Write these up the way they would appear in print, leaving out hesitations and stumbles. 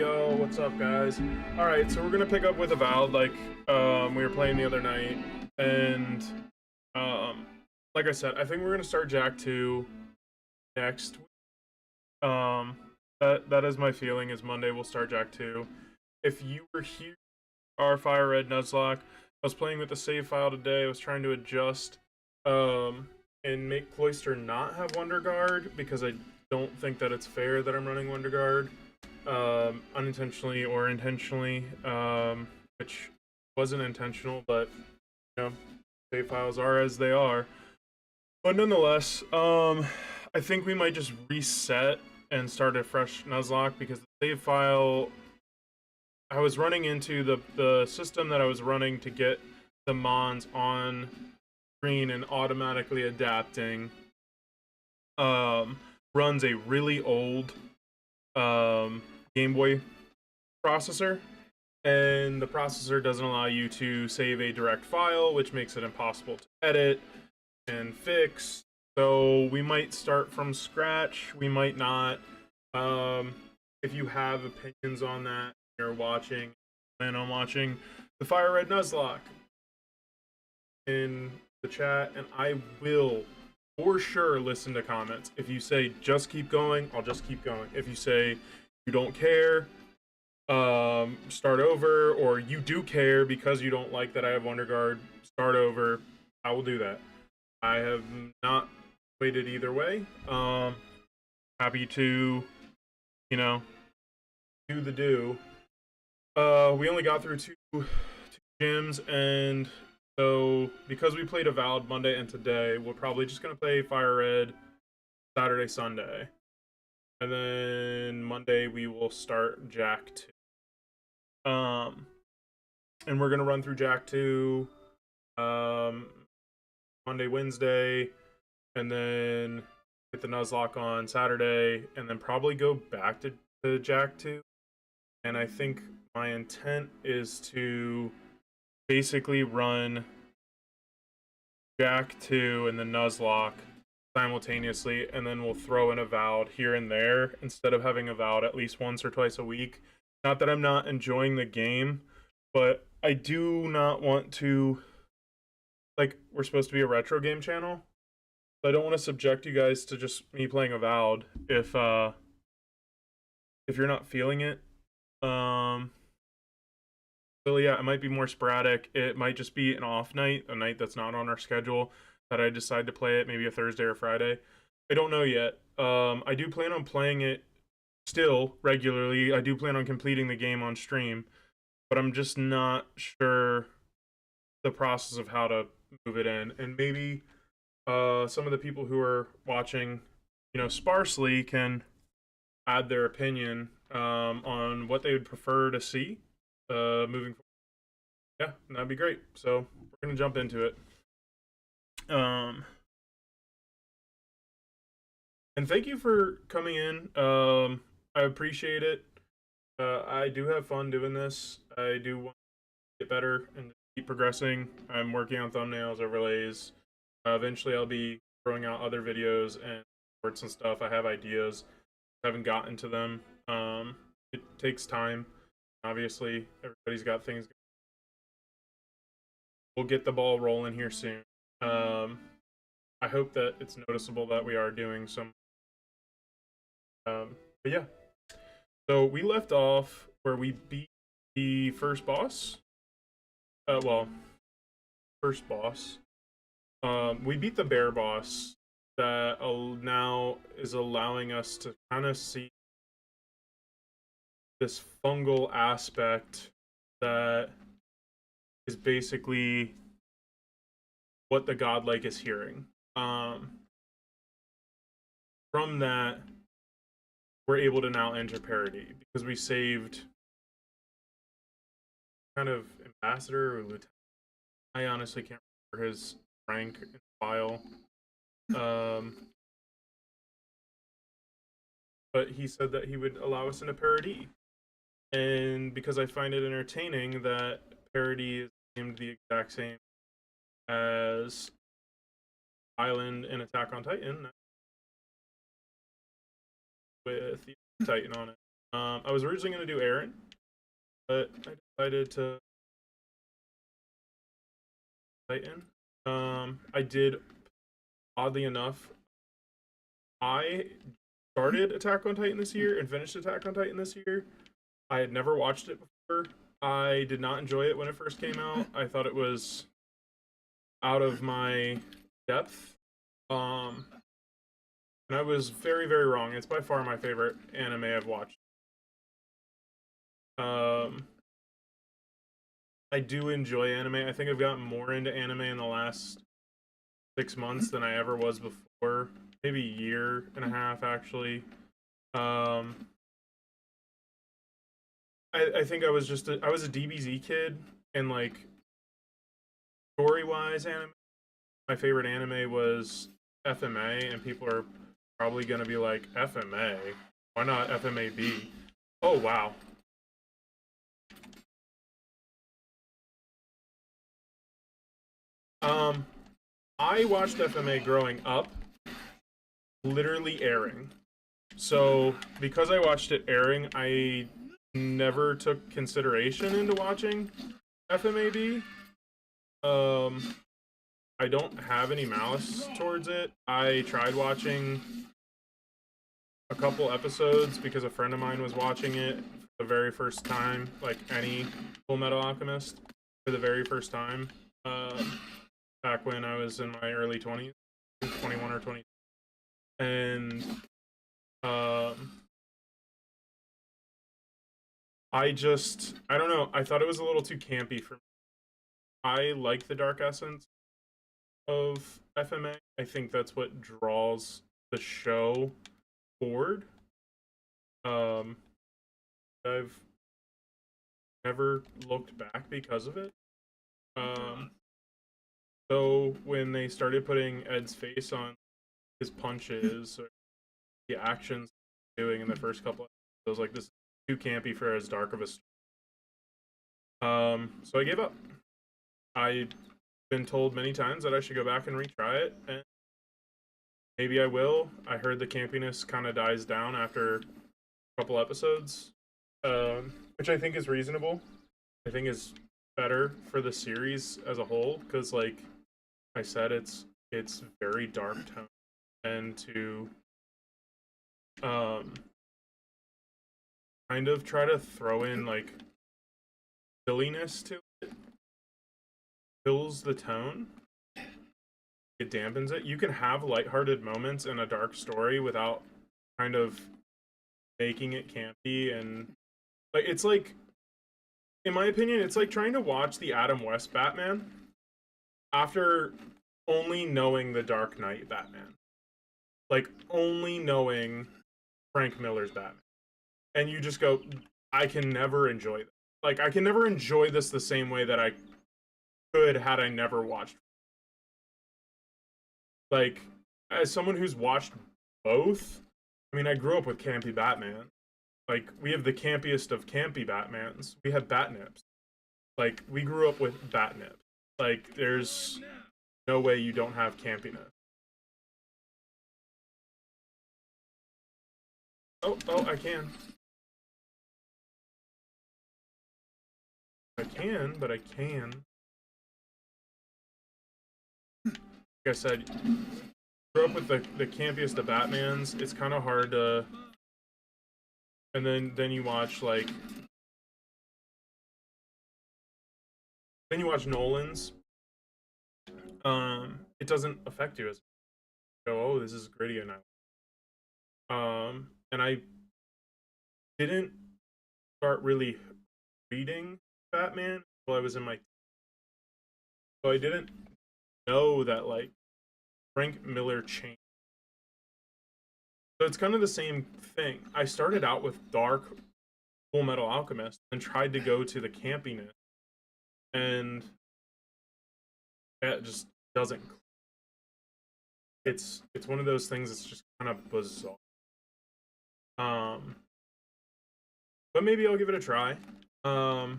Yo, what's up, guys? All right, so we're gonna pick up with Avowed, like we were playing the other night, and um, like I said, I think we're gonna start Jack 2 next week. That is my feeling. Is Monday we'll start Jack 2. If you were here, our Fire Red Nuzlocke, I was playing with the save file today. I was trying to adjust, and make Cloister not have Wonder Guard because I don't think that it's fair that I'm running Wonder Guard unintentionally or intentionally, which wasn't intentional, but you know, save files are as they are. But nonetheless, I think we might just reset and start a fresh Nuzlocke because the save file I was running into the system that I was running to get the mons on screen and automatically adapting runs a really old Game Boy processor, and the processor doesn't allow you to save a direct file, which makes it impossible to edit and fix. So we might start from scratch, we might not. If you have opinions on that, you're watching, plan on watching the Fire Red Nuzlocke in the chat, and I will for sure listen to comments. If you say just keep going, I'll just keep going. If you say you don't care, start over, or you do care because you don't like that I have Wonder Guard, start over, I will do that. I have not waited either way. Happy to, you know, do the do. We only got through two gyms, and so because we played Avowed Monday and today, we're probably just gonna play Fire Red Saturday, Sunday, and then Monday we will start Jack 2. And we're gonna run through Jack 2, Monday, Wednesday, and then get the Nuzlocke on Saturday, and then probably go back to Jack 2. And I think my intent is to basically run Jack 2 and the Nuzlocke simultaneously, and then we'll throw in Avowed here and there instead of having Avowed at least once or twice a week. Not that I'm not enjoying the game, but I do not want to, like, we're supposed to be a retro game channel, so I don't want to subject you guys to just me playing Avowed if you're not feeling it. So yeah, it might be more sporadic. It might just be an off night, a night that's not on our schedule, that I decide to play it, maybe a Thursday or Friday. I don't know yet. I do plan on playing it still regularly. I do plan on completing the game on stream, but I'm just not sure the process of how to move it in. And maybe some of the people who are watching, sparsely can add their opinion on what they would prefer to see moving forward. Yeah, that'd be great. So we're gonna jump into it. And thank you for coming in. I appreciate it. I do have fun doing this. I do want to get better and keep progressing. I'm working on thumbnails, overlays. Eventually, I'll be throwing out other videos and shorts and stuff. I have ideas. I haven't gotten to them. It takes time. Obviously, everybody's got things. We'll get the ball rolling here soon. I hope that it's noticeable that we are doing some. But yeah. So we left off where we beat the first boss. First boss. We beat the bear boss that now is allowing us to kind of see this fungal aspect that is basically what the godlike is hearing. From that, we're able to now enter Paradis because we saved kind of ambassador or lieutenant. I honestly can't remember his rank in the file. But he said that he would allow us into Paradis. And because I find it entertaining that Paradis is named the exact same as Island in Attack on Titan with the Titan on it. I was originally going to do Aaron, but I decided to Titan. I did, oddly enough, I started Attack on Titan this year and finished Attack on Titan this year. I had never watched it before. I did not enjoy it when it first came out. I thought it was out of my depth. And I was very, very wrong. It's by far my favorite anime I've watched. I do enjoy anime. I think I've gotten more into anime in the last 6 months than I ever was before. Maybe a year and a half, actually. I think I was just I was a DBZ kid, and like story-wise, anime. My favorite anime was FMA, and people are probably gonna be like, FMA? Why not FMAB? Oh wow. I watched FMA growing up, literally airing. So because I watched it airing, I never took consideration into watching FMAB. I don't have any malice towards it. I tried watching a couple episodes because a friend of mine was watching it for the very first time, like any Full Metal Alchemist for the very first time. Back when I was in my early 20s, 21 or 20. And I don't know, I thought it was a little too campy for me. I like the dark essence of FMA. I think that's what draws the show forward. I've never looked back because of it. So when they started putting Ed's face on his punches or the actions doing in the first couple, I was like, this is too campy for as dark of a story. So I gave up. I've been told many times that I should go back and retry it, and maybe I will. I heard the campiness kind of dies down after a couple episodes, which I think is reasonable. I think is better for the series as a whole, because like I said, it's very dark tone, and to kind of try to throw in like silliness to it kills the tone. It dampens it. You can have lighthearted moments in a dark story without kind of making it campy, and like it's like, in my opinion, it's like trying to watch the Adam West Batman after only knowing the Dark Knight Batman. Like only knowing Frank Miller's Batman. And you just go, I can never enjoy this. Like I can never enjoy this the same way that I could had I never watched. Like, as someone who's watched both, I mean, I grew up with campy Batman. Like, we have the campiest of campy Batmans. We have Batnips. Like, we grew up with Batnip. Like, there's no way you don't have campiness. Oh, I can. I can, but I can. Like I said, grew up with the campiest of Batmans. It's kind of hard to, and then you watch like, then you watch Nolan's. It doesn't affect you as you go, oh, this is gritty enough. And I didn't start really reading Batman until I was in my, so I didn't know that like Frank Miller changed. So it's kind of the same thing. I started out with dark Full Metal Alchemist and tried to go to the campiness, and it just doesn't. It's one of those things that's just kind of bizarre. But maybe I'll give it a try. I've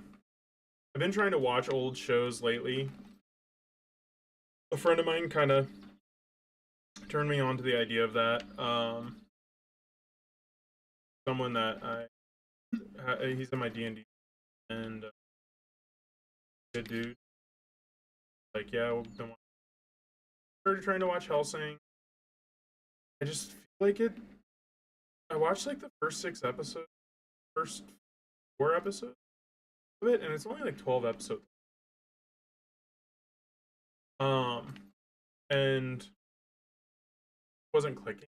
been trying to watch old shows lately. A friend of mine kind of turned me on to the idea of that. Someone that I He's in my D&D, and good dude. Like, yeah, we've been started trying to watch Hellsing. I just feel like it. I watched like the first 6 episodes, first 4 episodes of it, and it's only like 12 episodes. Um, and wasn't clicking.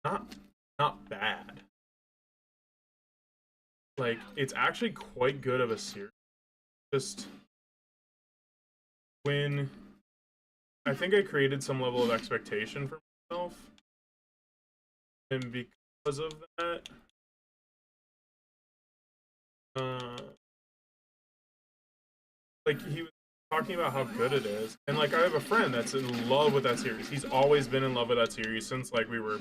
Not not bad. Like, it's actually quite good of a series. Just when I think I created some level of expectation for myself, and because of that, uh, like he was talking about how good it is, and like I have a friend that's in love with that series. He's always been in love with that series since like we were.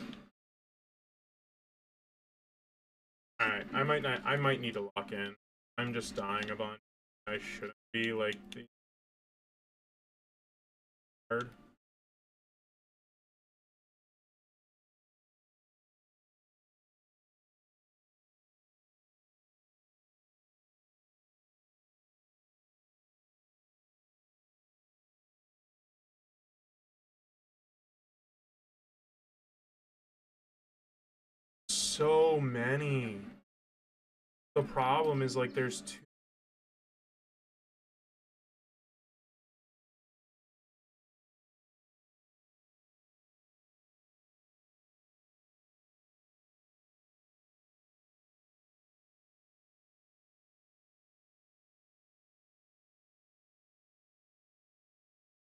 All right, I might need to lock in. I'm just dying a bunch. I shouldn't be like hard. So many. The problem is like there's two.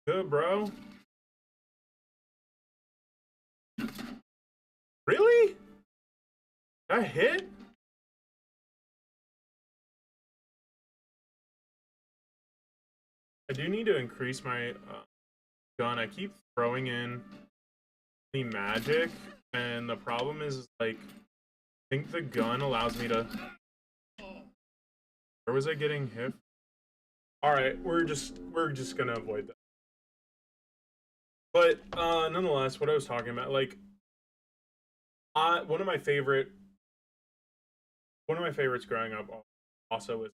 Good, bro. Really? That hit? I do need to increase my gun. I keep throwing in the magic, and the problem is like I think the gun allows me to. Where was I getting hit? All right, we're just gonna avoid that. But nonetheless, what I was talking about, like, one of my favorites growing up also was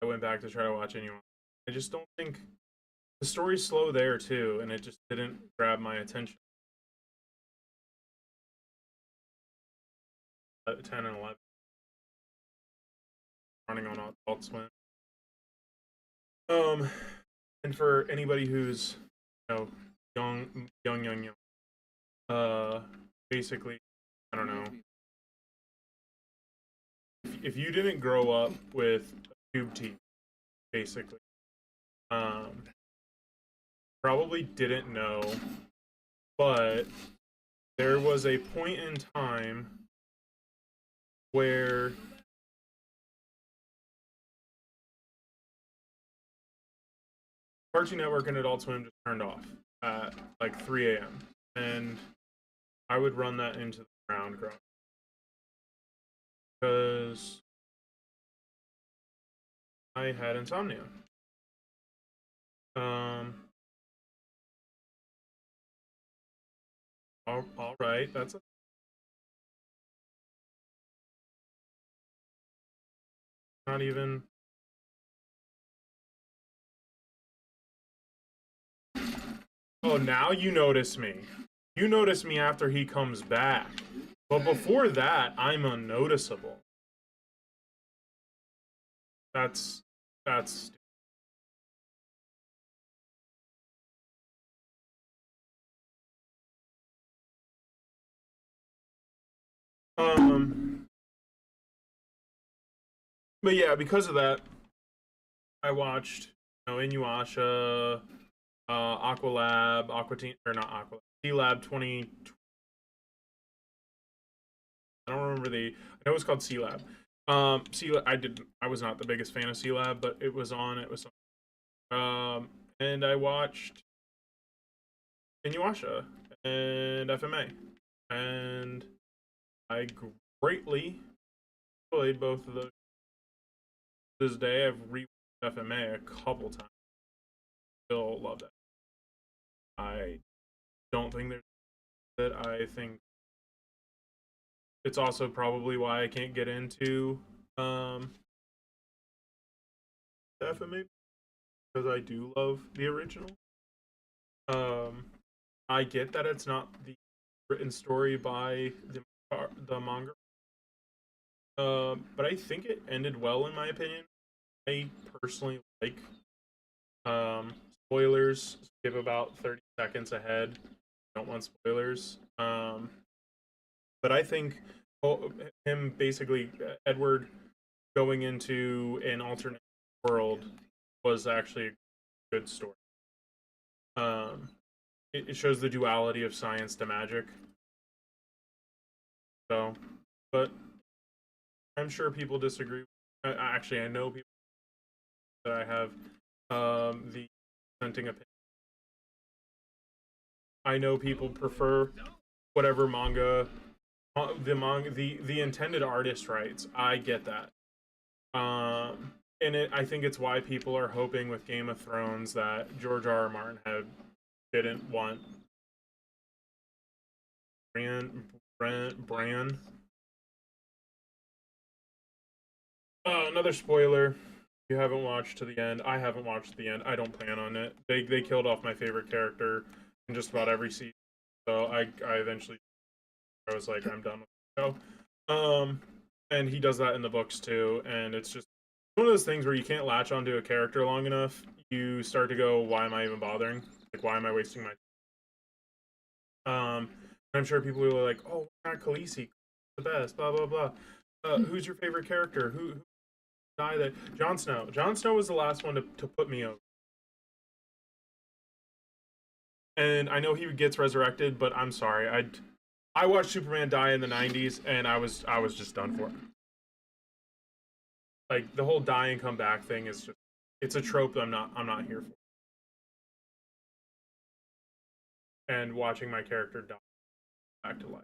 I went back to try to watch anyone. I just don't think the story's slow there too, and it just didn't grab my attention. 10 and 11 running on Adult Swim. Um, and for anybody who's young, basically, I don't know. If you didn't grow up with a tube TV, basically, um, probably didn't know, but there was a point in time where Cartoon Network and Adult Swim just turned off at like 3 a.m. and I would run that into the ground growing because I had insomnia. Um, all right, that's not even. Oh, now you notice me. You notice me after he comes back. But before that, I'm unnoticeable. That's um but yeah, because of that, I watched, Inuyasha, Aqualab, Aqua Teen, or not Aqualab, C-Lab 20. I don't remember the. I know it's called C-Lab. I was not the biggest fan of C-Lab, but it was on. It was and I watched Inuyasha and FMA, and I greatly enjoyed both of those. To this day, I've rewatched FMA a couple times. Still love that. I don't think there's that. I think it's also probably why I can't get into Um, definitely because I do love the original. Um, I get that it's not the written story by the manga, but I think it ended well in my opinion. I personally like um, spoilers. Give about 30 seconds ahead. Don't want spoilers. But I think him basically Edward going into an alternate world was actually a good story. Um, it shows the duality of science to magic. So, but I'm sure people disagree. Actually, I know people that I have the dissenting opinion. I know people prefer whatever manga the intended artist writes. I get that. And I think it's why people are hoping with Game of Thrones that George R. R. Martin didn't want Bran. Another spoiler. You haven't watched to the end. I haven't watched to the end. I don't plan on it. They killed off my favorite character in just about every season. So I eventually I was like, I'm done with the show. And he does that in the books too, and it's just one of those things where you can't latch onto a character long enough. You start to go, why am I even bothering? Like, why am I wasting my I'm sure people are like, oh, not Khaleesi, the best, blah blah blah. Who's your favorite character? Who died? That Jon Snow. Jon Snow was the last one to put me over. And I know he gets resurrected, but I'm sorry. I watched Superman die in the '90s, and I was just done for it. Like the whole die and come back thing is just it's a trope that I'm not here for. And watching my character die back to life.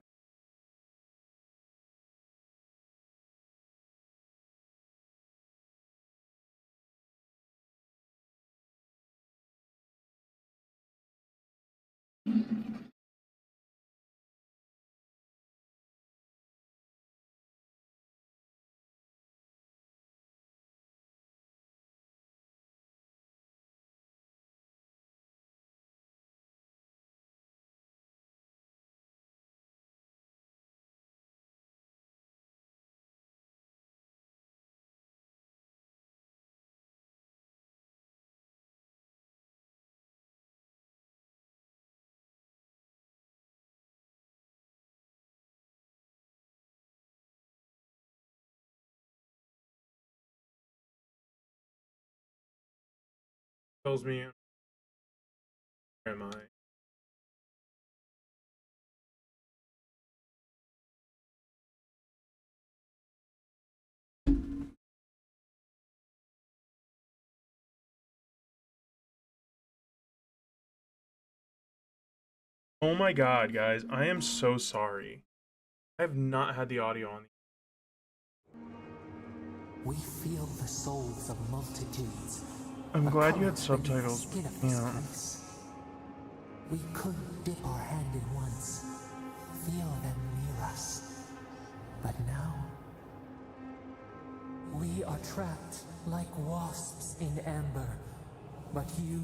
Tells me where am I? Oh my god, guys, I am so sorry. I have not had the audio on. We feel the souls of multitudes. I'm glad you had subtitles. Yeah. We could dip our hand in once, feel them near us. But now, we are trapped like wasps in amber. But you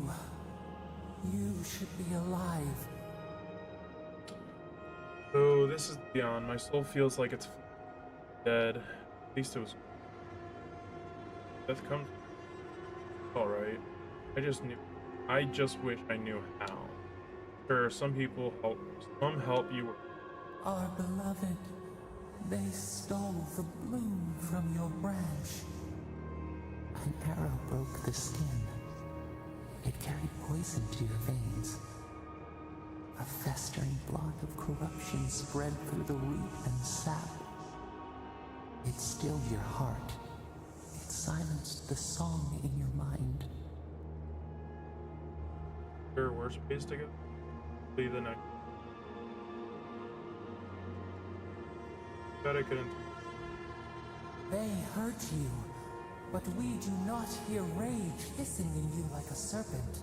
should be alive. Oh, this is beyond. My soul feels like it's dead. At least it was. Death comes. Alright. I just wish I knew how. Sure, some people help. Some help you. Our beloved, they stole the bloom from your branch. An arrow broke the skin. It carried poison to your veins. A festering blot of corruption spread through the root and sap. It stilled your heart. It silenced the song in your mind. There are worse ways to go. Leave the next. Bet I couldn't. They hurt you, but we do not hear rage hissing in you like a serpent.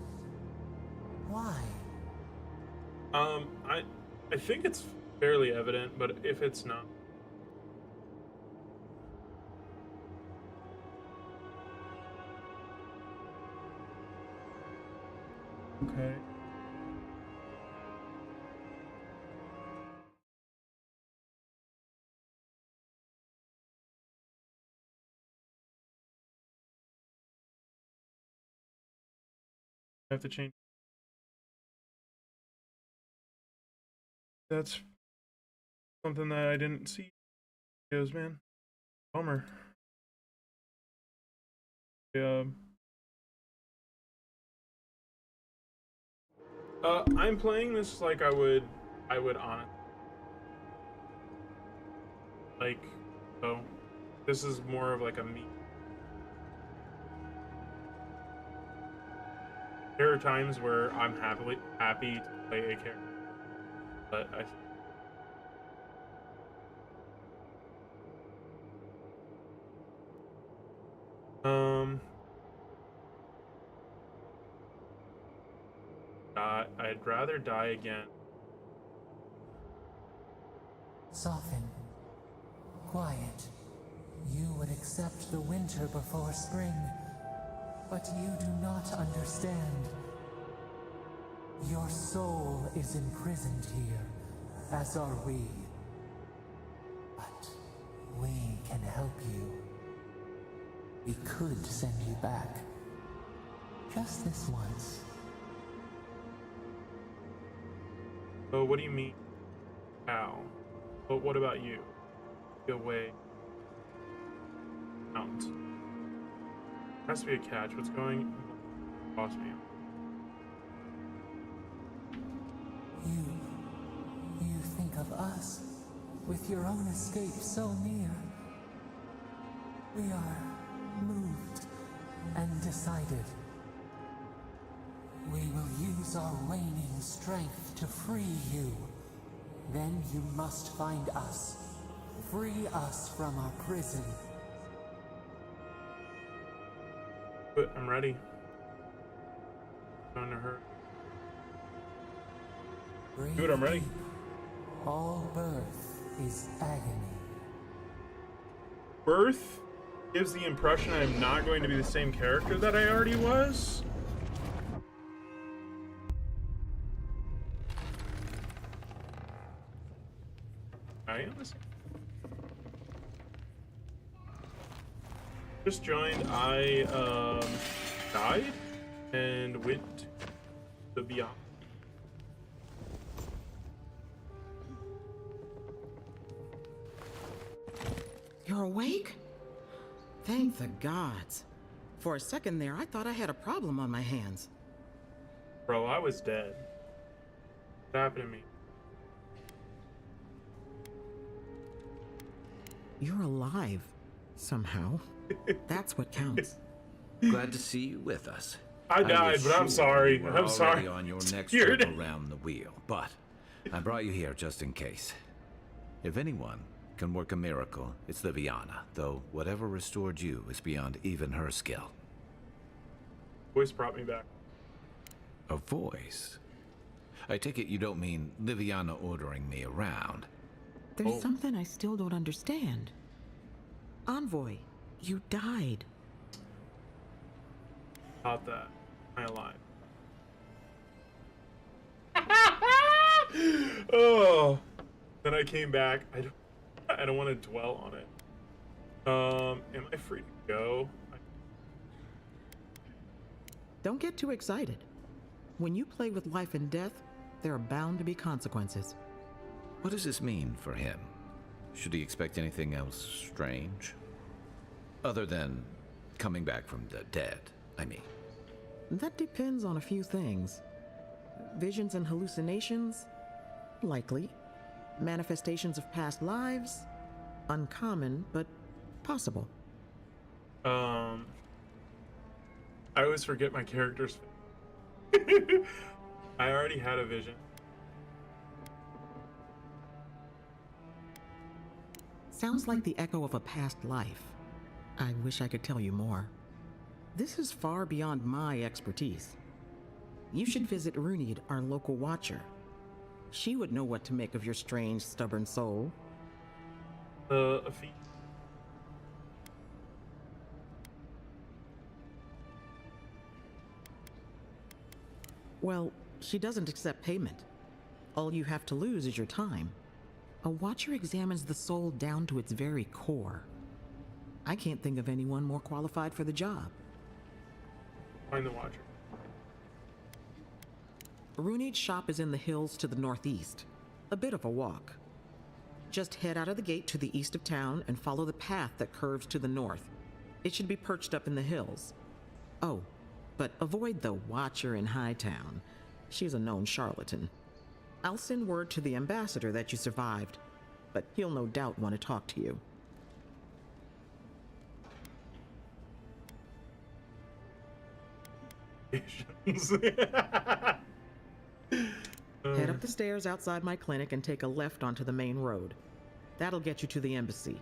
Why? I think it's fairly evident, but if it's not, Okay. I have to change. That's something that I didn't see. Goes, man. Bummer. Um. I'm playing this like I would honestly like. So, this is more of like a me. There are times where I'm happy to play a character, but um, I'd rather die again. Soften. Quiet. You would accept the winter before spring, but you do not understand. Your soul is imprisoned here, as are we. But we can help you. We could send you back. Just this once. Oh, what do you mean? How? But what about you? Go away. Out. Has to be a catch. What's going? Boss me. You think of us, with your own escape so near. We are moved and decided. We will use our waning strength to free you. Then you must find us. Free us from our prison. But I'm ready. Going to hurt. Dude, I'm ready. Deep. All birth is agony. Birth gives the impression I'm not going to be the same character that I already was. I am the same. Just joined. I died and went to the beyond. You're awake? Thank the gods. For a second there, I thought I had a problem on my hands. Bro, I was dead. What happened to me? You're alive, somehow. That's what counts. Glad to see you with us. I died, but I'm sorry. I'm sorry. On your next Scared. trip around the wheel, but I brought you here just in case. If anyone can work a miracle, it's Liviana, though whatever restored you is beyond even her skill. Voice brought me back. A voice? I take it you don't mean Liviana ordering me around. There's something I still don't understand. Envoy, you died. About that. Am I alive? Oh. Then I came back. I don't want to dwell on it. Am I free to go? Don't get too excited. When you play with life and death, there are bound to be consequences. What does this mean for him? Should he expect anything else strange? Other than coming back from the dead, I mean. That depends on a few things. Visions and hallucinations? Likely. Manifestations of past lives? Uncommon, but possible. I always forget my character's I already had a vision. Sounds like the echo of a past life. I wish I could tell you more. This is far beyond my expertise. You should visit Runid, our local watcher. She would know what to make of your strange, stubborn soul. A feat. Well, she doesn't accept payment. All you have to lose is your time. A watcher examines the soul down to its very core. I can't think of anyone more qualified for the job. Find the watcher. Runeed's shop is in the hills to the northeast. A bit of a walk. Just head out of the gate to the east of town and follow the path that curves to the north. It should be perched up in the hills. Oh, but avoid the Watcher in Hightown. She's a known charlatan. I'll send word to the ambassador that you survived, but he'll no doubt want to talk to you. Head up the stairs outside my clinic and take a left onto the main road. That'll get you to the embassy.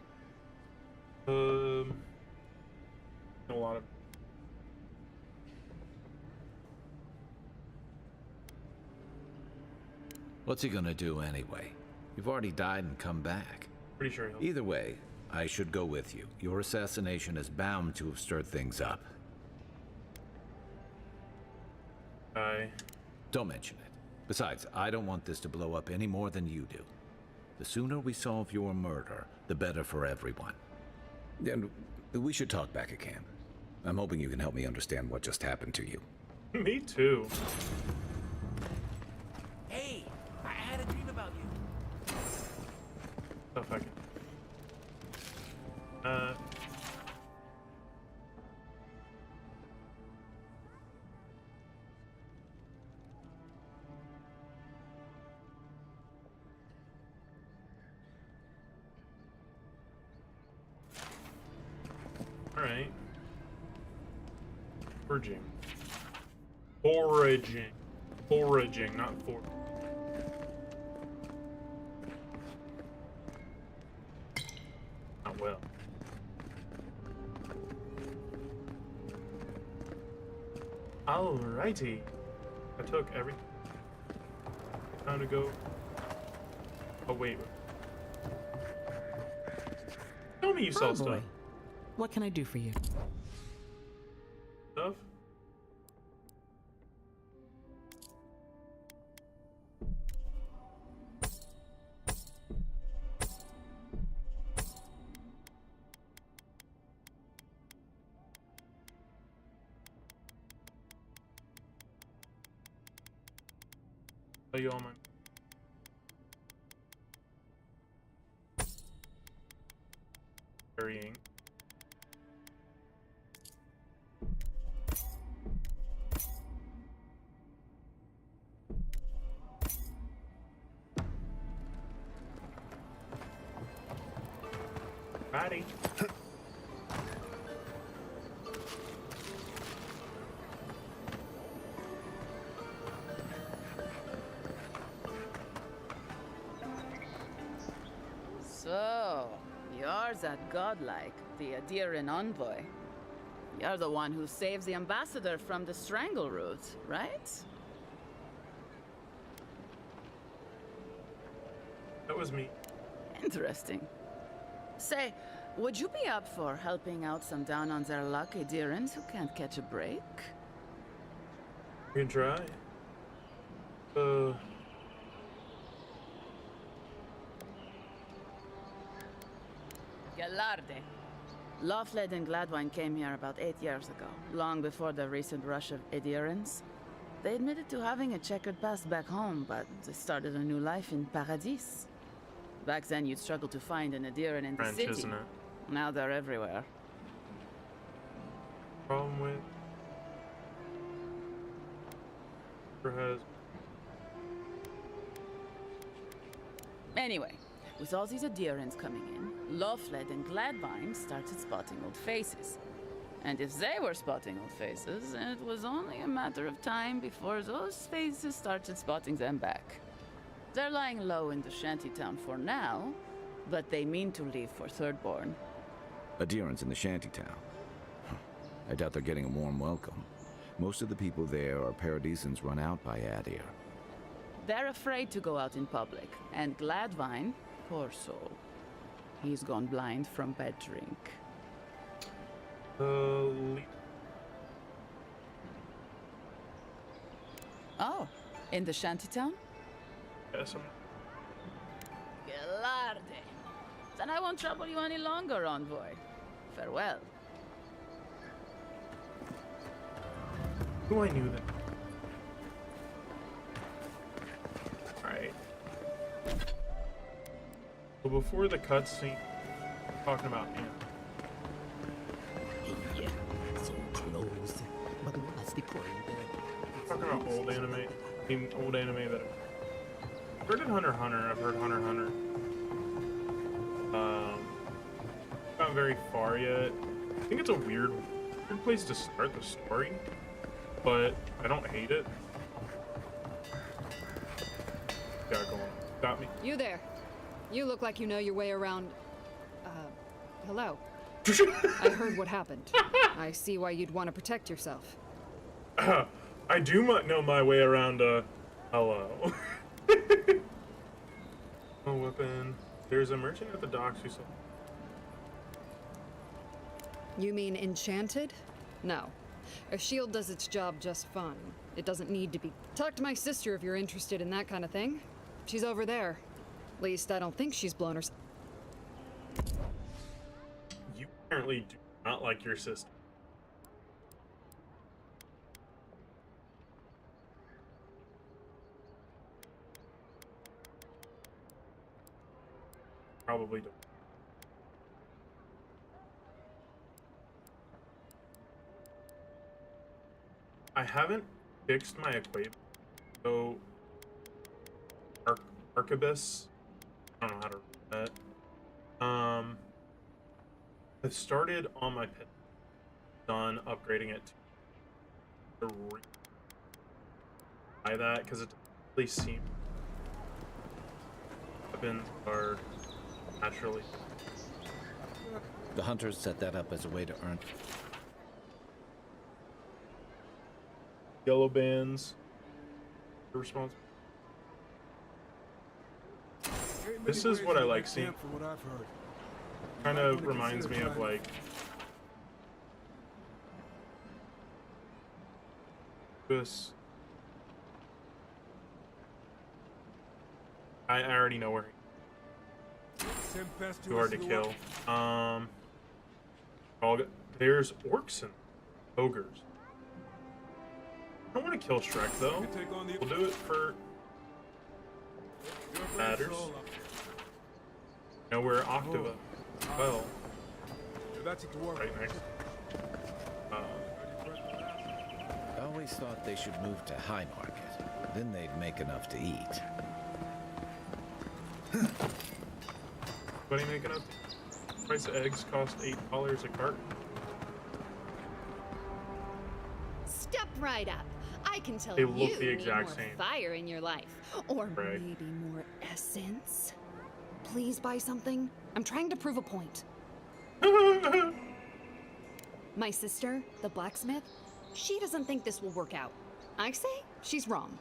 A lot of. What's he gonna do anyway? You've already died and come back. Pretty sure he'll. Either way, I should go with you. Your assassination is bound to have stirred things up. Don't mention it. Besides, I don't want this to blow up any more than you do. The sooner we solve your murder, the better for everyone. And we should talk back at camp. I'm hoping you can help me understand what just happened to you. Me too. Hey, I had a dream about you. Oh, fuck it. Alright. Foraging. Foraging. Foraging, not for. Not well. Alrighty. I took everything. Time to go. Oh, wait. Tell me you saw Oh, boy. stuff. What can I do for you? Stuff? Tell you all my. Carrying. Righty. So, you're that godlike, the Adiran envoy. You're the one who saves the ambassador from the strangle root, right? That was me. Interesting. Say, would you be up for helping out some down on their luck Adirans who can't catch a break? You can try. Galarde. Lofled and Gladwine came here about 8 years ago, long before the recent rush of Adirans. They admitted to having a checkered past back home, but they started a new life in Paradis. Back then, you'd struggle to find an Adiran in the French, city. isn't it? Now they're everywhere. Problem with. Has. Anyway, with all these Adirans coming in, Lofled and Gladwine started spotting old faces. And if they were spotting old faces, it was only a matter of time before those faces started spotting them back. They're lying low in the shantytown for now, but they mean to leave for Thirdborn. Adirans in the shantytown. I doubt they're getting a warm welcome. Most of the people there are Paradisans run out by Adir. They're afraid to go out in public, and Gladwine, poor soul, he's gone blind from bad drink. Oh, in the shantytown? Yes, Gelarde. Then I won't trouble you any longer, envoy. Farewell. I knew that. Alright. So before the cutscene, talking about him. Yeah, so close. But what's the point? Talking about old anime. I mean, old anime that I've heard in Hunter x Hunter. I've heard Hunter x Hunter. Not very far yet. I think it's a weird place to start the story, but I don't hate it. Got going. Got me. You there. You look like you know your way around. Hello. I heard what happened. I see why you'd want to protect yourself. I do know my way around, hello. Oh, weapon. There's a merchant at the docks who sold. You mean enchanted? No. A shield does its job just fine. It doesn't need to be. Talk to my sister if you're interested in that kind of thing. She's over there. At least I don't think she's blown her. You apparently do not like your sister. Probably don't. I haven't fixed my equation, so Arquebus. I don't know how to read that. I've started on my pit. Done upgrading it to buy that because it really seems weapons are naturally. The hunters set that up as a way to earn. Yellow bands. Responsible. This is what I like seeing. Kind of reminds me of like this. I already know where. Too hard to kill. There's orcs and ogres. I don't want to kill Shrek though. We'll do it for matters. You know where Octava. Well, right next. I always thought they should move to High Market. Then they'd make enough to eat. What are you making up? Price of eggs cost $8 a carton. Step right up. I can tell They you look the need exact more same. fire in your life. Or Right. maybe more essence. Please buy something. I'm trying to prove a point. My sister, the blacksmith, she doesn't think this will work out. I say she's wrong.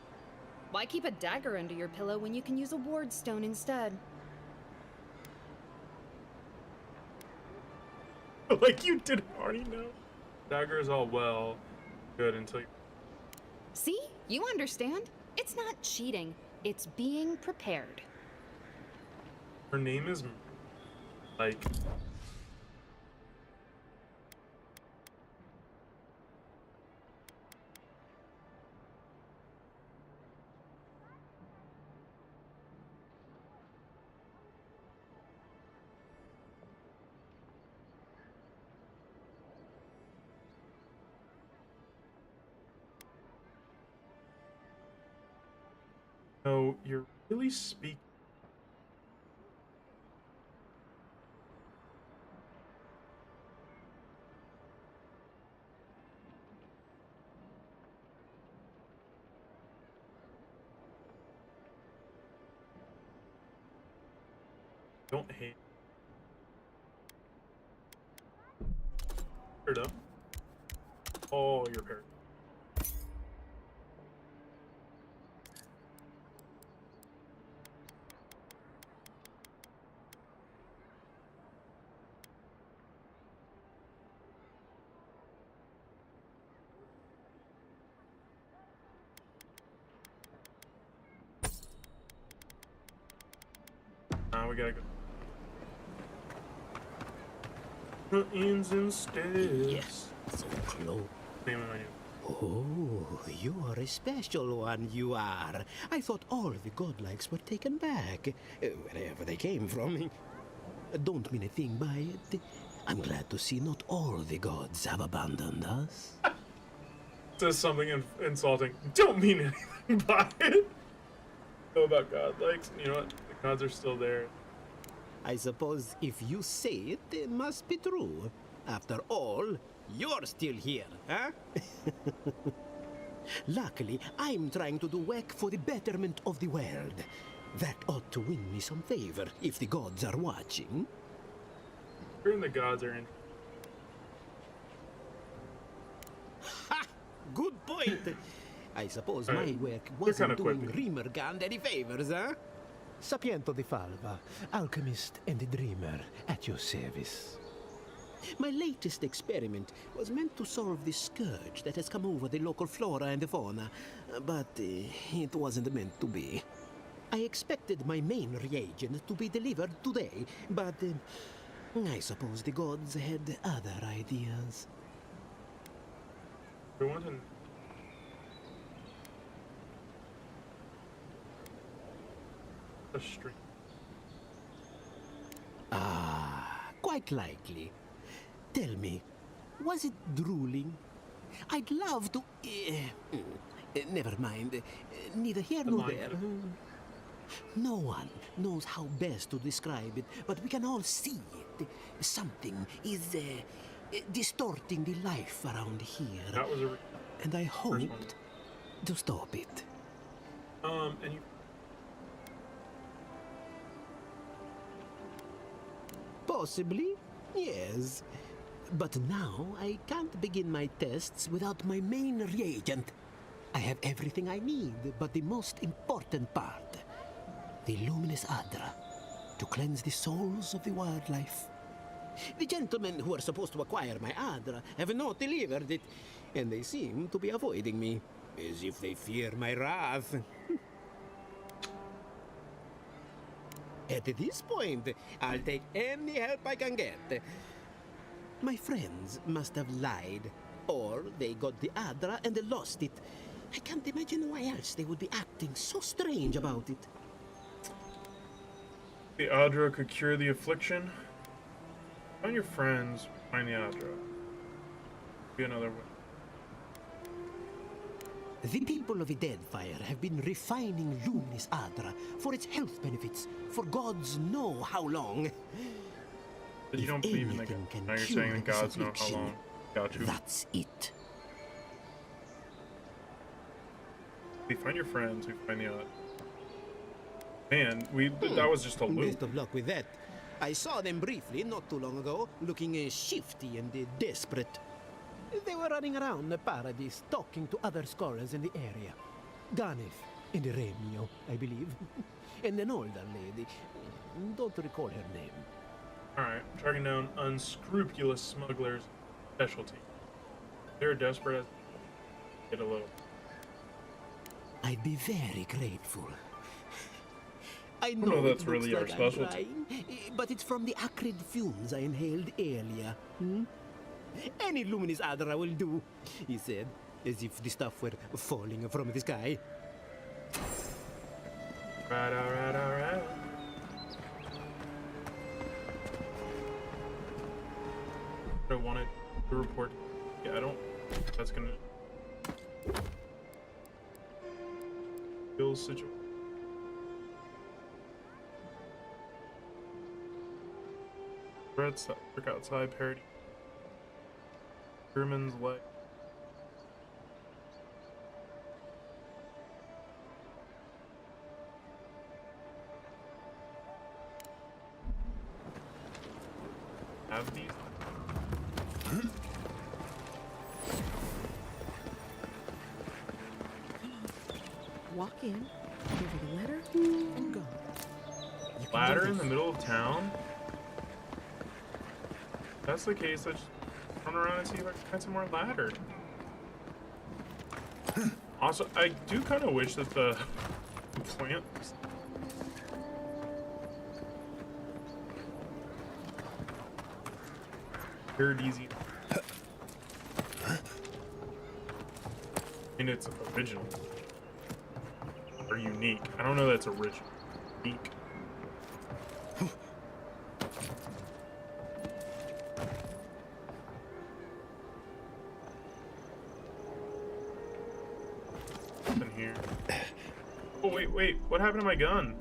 Why keep a dagger under your pillow when you can use a ward stone instead? Like you didn't already know. Dagger is all well good until you. See? You understand? It's not cheating. It's being prepared. Her name is like. No, you're really speaking. Don't hate. Here though. Oh, your parrot. we gotta go. Ins and steps. Yes, so close. Name of menu. Oh, you are a special one, you are. I thought all the godlikes were taken back, wherever they came from. Don't mean a thing by it. I'm glad to see not all the gods have abandoned us. Says something insulting. Don't mean anything by it. Know about God likes. You know what? The gods are still there. I suppose if you say it, it must be true. After all, you're still here, huh? Luckily, I'm trying to do work for the betterment of the world. That ought to win me some favor if the gods are watching. Sure, the gods are in. Ha! Good point. I suppose my Alright, work they're wasn't kinda doing quippy. Rimergand any favors, huh? Sapiento di Falva, alchemist and dreamer at your service. My latest experiment was meant to solve the scourge that has come over the local flora and the fauna, but it wasn't meant to be. I expected my main reagent to be delivered today, but I suppose the gods had other ideas. We want to. A stream. Ah, quite likely. Tell me, was it drooling? I'd love to... never mind. Neither here nor there. No one knows how best to describe it, but we can all see it. Something is distorting the life around here. That was a. And I one. hoped to stop it. And you. Possibly, yes. But now I can't begin my tests without my main reagent. I have everything I need, but the most important part, the luminous Adra, to cleanse the souls of the wildlife. The gentlemen who are supposed to acquire my Adra have not delivered it, and they seem to be avoiding me, as if they fear my wrath. At this point, I'll take any help I can get. My friends must have lied, or they got the Adra and they lost it. I can't imagine why else they would be acting so strange about it. The Adra could cure the affliction. Find your friends, find the Adra. Be another way. The people of the Deadfire have been refining luminous Adra for its health benefits for gods know how long. But you If don't believe in the anything gods. can Now you're cure saying the this gods know how affliction, long. Got you. That's it. We find your friends, we find the Adra. Man, that was just a loop. Best of luck with that. I saw them briefly not too long ago, looking shifty and desperate. They were running around the Paradis, talking to other scholars in the area. Ganef and Remio, I believe. And an older lady. Don't recall her name. Alright, tracking down unscrupulous smugglers' specialty. They're desperate as get a little. I'd be very grateful. I know know that's it really looks our like I'm specialty. trying, but it's from the acrid fumes I inhaled earlier. Any luminous Adra will do, he said, as if the stuff were falling from the sky. Alright. I wanted to report. Yeah, I don't. That's gonna. Bill situation. Threats that work outside Paradis. German's leg. Have these? Walk in, give her the letter, and go. You can Ladder do in the this. middle of town? If that's the case, let's just run around and see if I can find some more ladder. Also, I do kind of wish that the plant Paradis. I mean, it's original or unique. I don't know that's original. Unique. In here. Oh wait! What happened to my gun?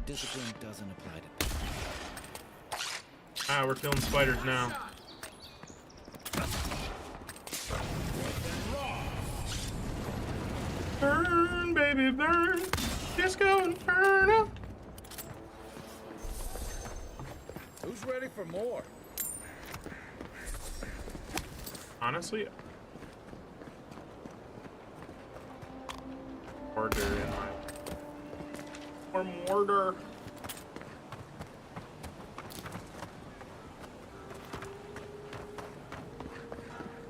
Discipline doesn't apply to. Ah, we're killing spiders now. Burn, baby, burn. Disco Inferno. Who's ready for more? Honestly, mortar in my or mortar.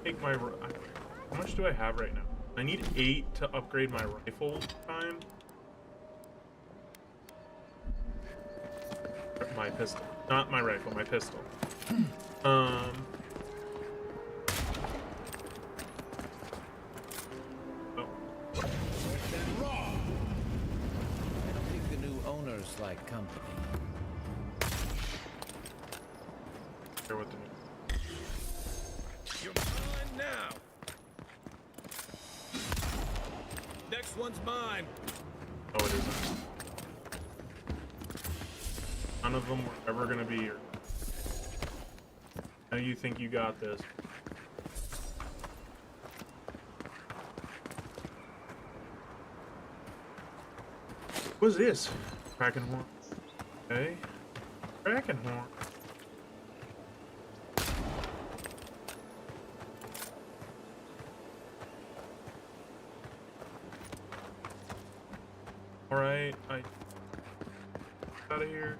Take my. How much do I have right now? I need 8 to upgrade my rifle time. My pistol, not my rifle. My pistol. Oh. I don't think the new owners like company. Here with the new. You're mine now. Next one's mine. Oh, it isn't. None of them were ever gonna be here. Now you think you got this. What's this? Kraken horn. Okay. Kraken horn. Alright, out of here.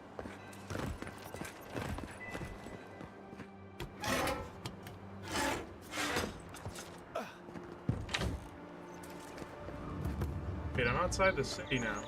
Wait, I'm outside the city now.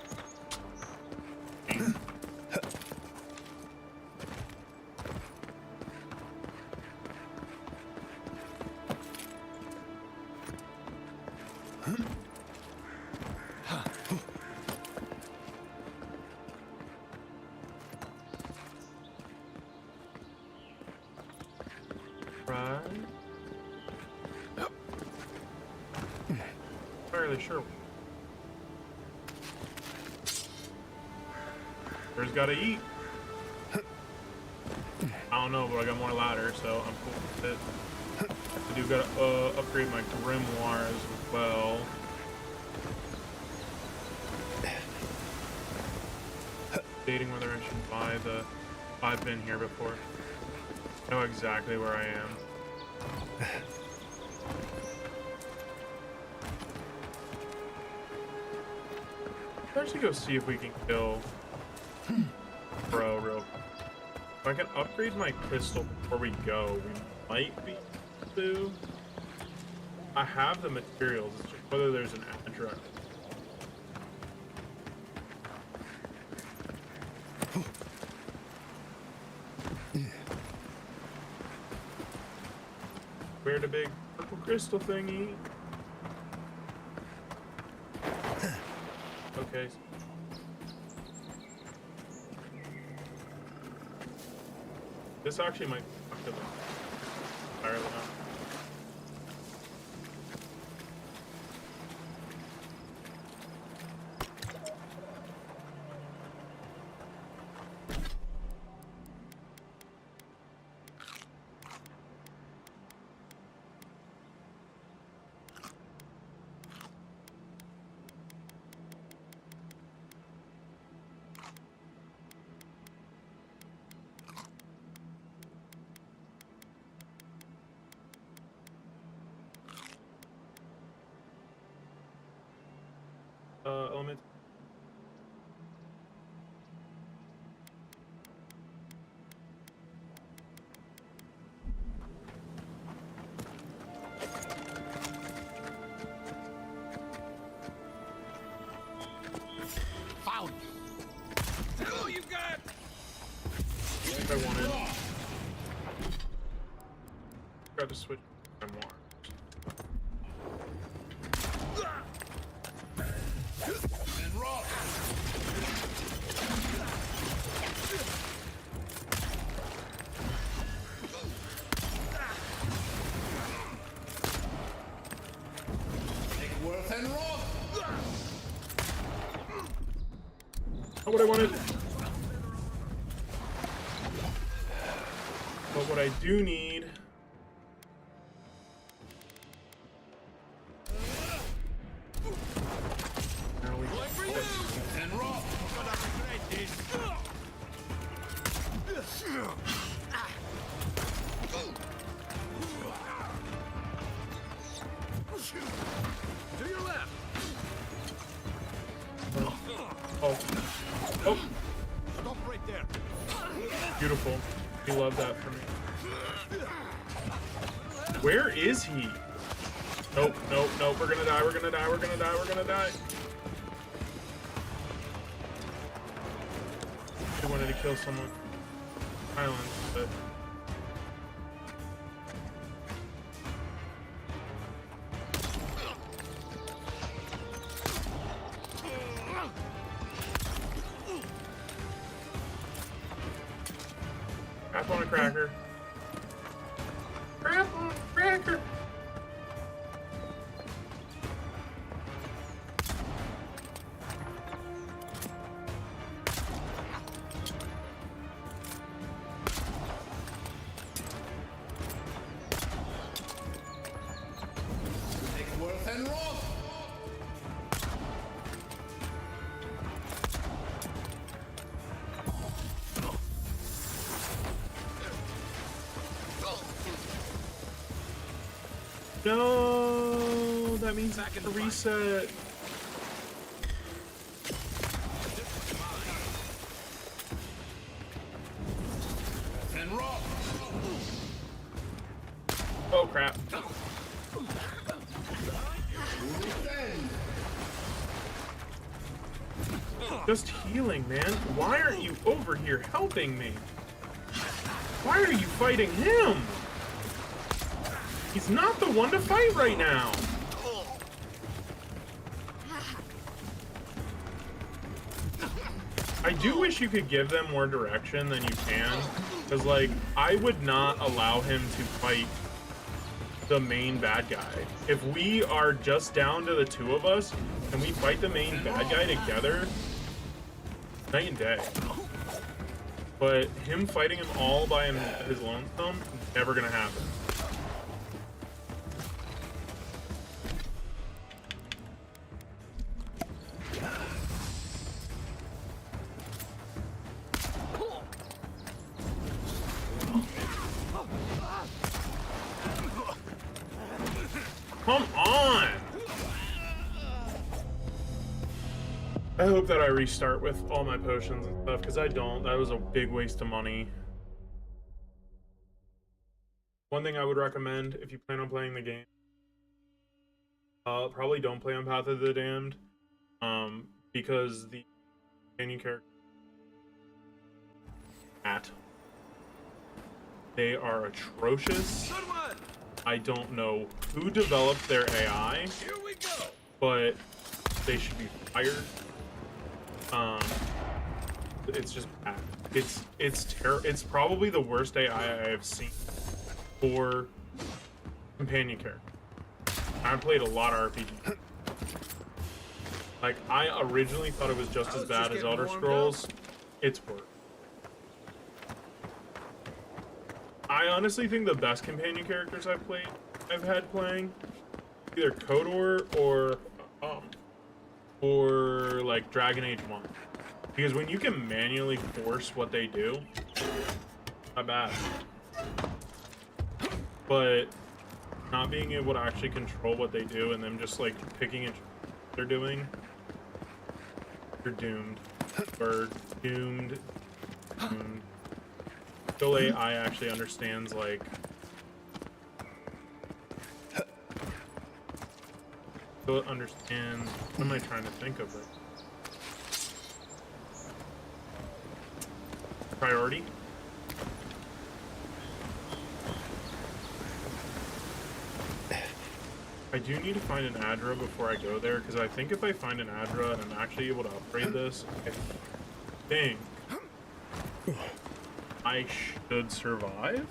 Right. Fairly sure. Where's gotta eat? I don't know, but I got more ladder, so I'm cool with it. I do gotta upgrade my grimoire as well. Debating whether I should buy the. I've been here before. I know exactly where I am. Let's actually go see if we can kill Bro real quick. If I can upgrade my pistol before we go, we might be able to. I have the materials, it's just whether there's an address. Where the big purple crystal thingy? Okay. This actually might fuck to them. Entirely not. wanted. Got to switch memoir. And rock. Take worth and rock. Not what I wanted. But what I do need. Now we And rock. Gonna regret this. To your left. Oh. Oh. Stop right there. Beautiful. He loved that for me. Where is he? Nope, nope, nope. We're gonna die. We're gonna die. We're gonna die. We're gonna die. I wanted to kill someone. Island, but. Crap on a cracker. Crap on a cracker. Take worth and rock. No, that means I can reset. And rock. Oh crap. Just healing, man. Why aren't you over here helping me? Why are you fighting him? He's not the one to fight right now. I do wish you could give them more direction than you can. Because, like, I would not allow him to fight the main bad guy. If we are just down to the two of us, and we fight the main bad guy together, night and day. But him fighting him all by his lonesome, never gonna happen. Come on! I hope that I restart with all my potions and stuff, because I don't. That was a big waste of money. One thing I would recommend, if you plan on playing the game, probably don't play on Path of the Damned, because the companion character, they are atrocious. Good one. I don't know who developed their AI, Here we go. but they should be fired. It's just bad. It's probably the worst AI I have seen for companion character. I played a lot of RPG. Like, I originally thought it was just as bad as Elder Scrolls. It's worse. I honestly think the best companion characters I've had playing, either KOTOR or like Dragon Age 1. Because when you can manually force what they do, not bad. But not being able to actually control what they do and them just like picking and what they're doing, you're doomed. Or doomed. Doomed. Still AI actually understands, like, still understands, what am I trying to think of? It? Priority? I do need to find an Adra before I go there, because I think if I find an Adra and I'm actually able to upgrade this, I think I should survive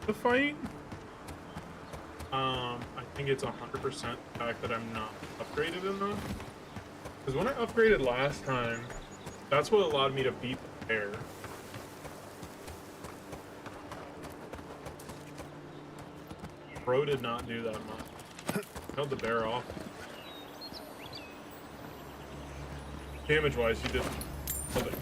the fight. I think it's 100% the fact that I'm not upgraded enough. Because when I upgraded last time, that's what allowed me to beat the bear. Bro did not do that much. Held the bear off. Damage-wise, he did. Hold it.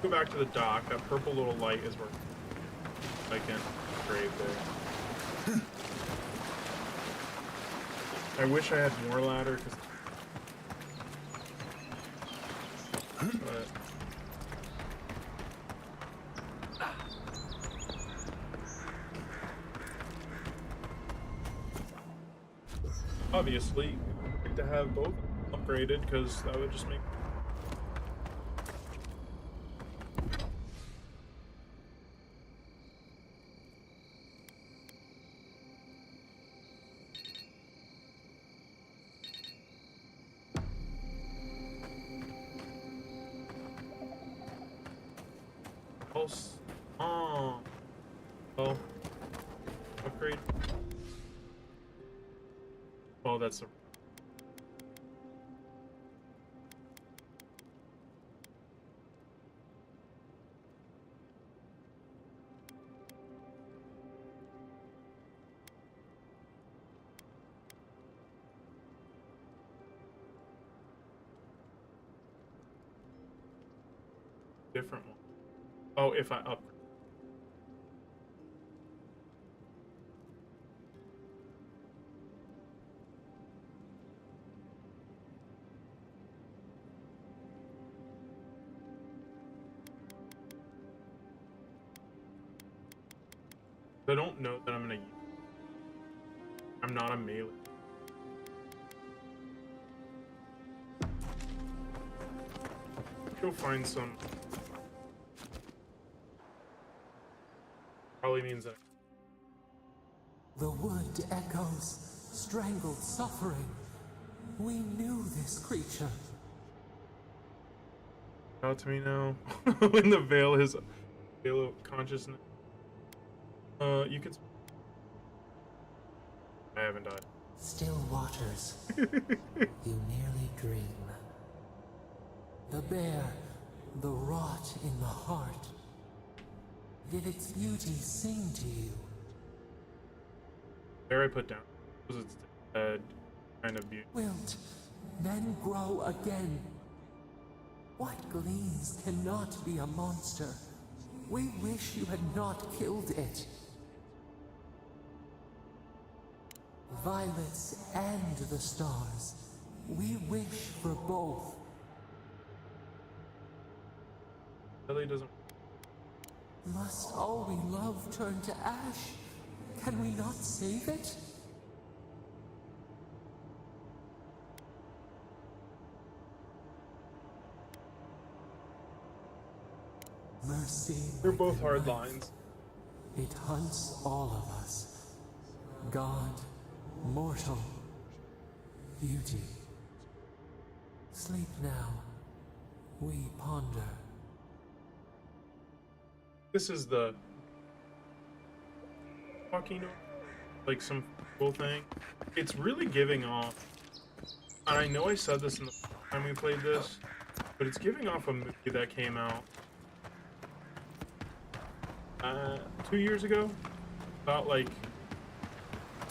Go back to the dock. That purple little light is where I can grave there. I wish I had more ladder, but obviously, I'd like to have both upgraded because that would just make. Oh, upgrade. Oh, that's a different one. Oh, if I upgrade. I don't know that I'm gonna use. I'm not a melee. Go find some. Probably means that. The wood echoes, strangled suffering. We knew this creature. Out to me now. When the veil is veil of consciousness. You could. I haven't died. Still waters. You nearly dream. The bear, the rot in the heart. Did its beauty sing to you? There I put down. Was its dead kind of beauty. Wilt, then grow again. What gleams cannot be a monster? We wish you had not killed it. Violets and the stars. We wish for both. Really doesn't. Must all we love turn to ash? Can we not save it? Mercy. They're both like a hard knife. lines. It hunts all of us. God, mortal, beauty. Sleep now. We ponder. This is the fucking like some cool thing. It's really giving off, and I know I said this in the time we played this, but it's giving off a movie that came out 2 years ago about like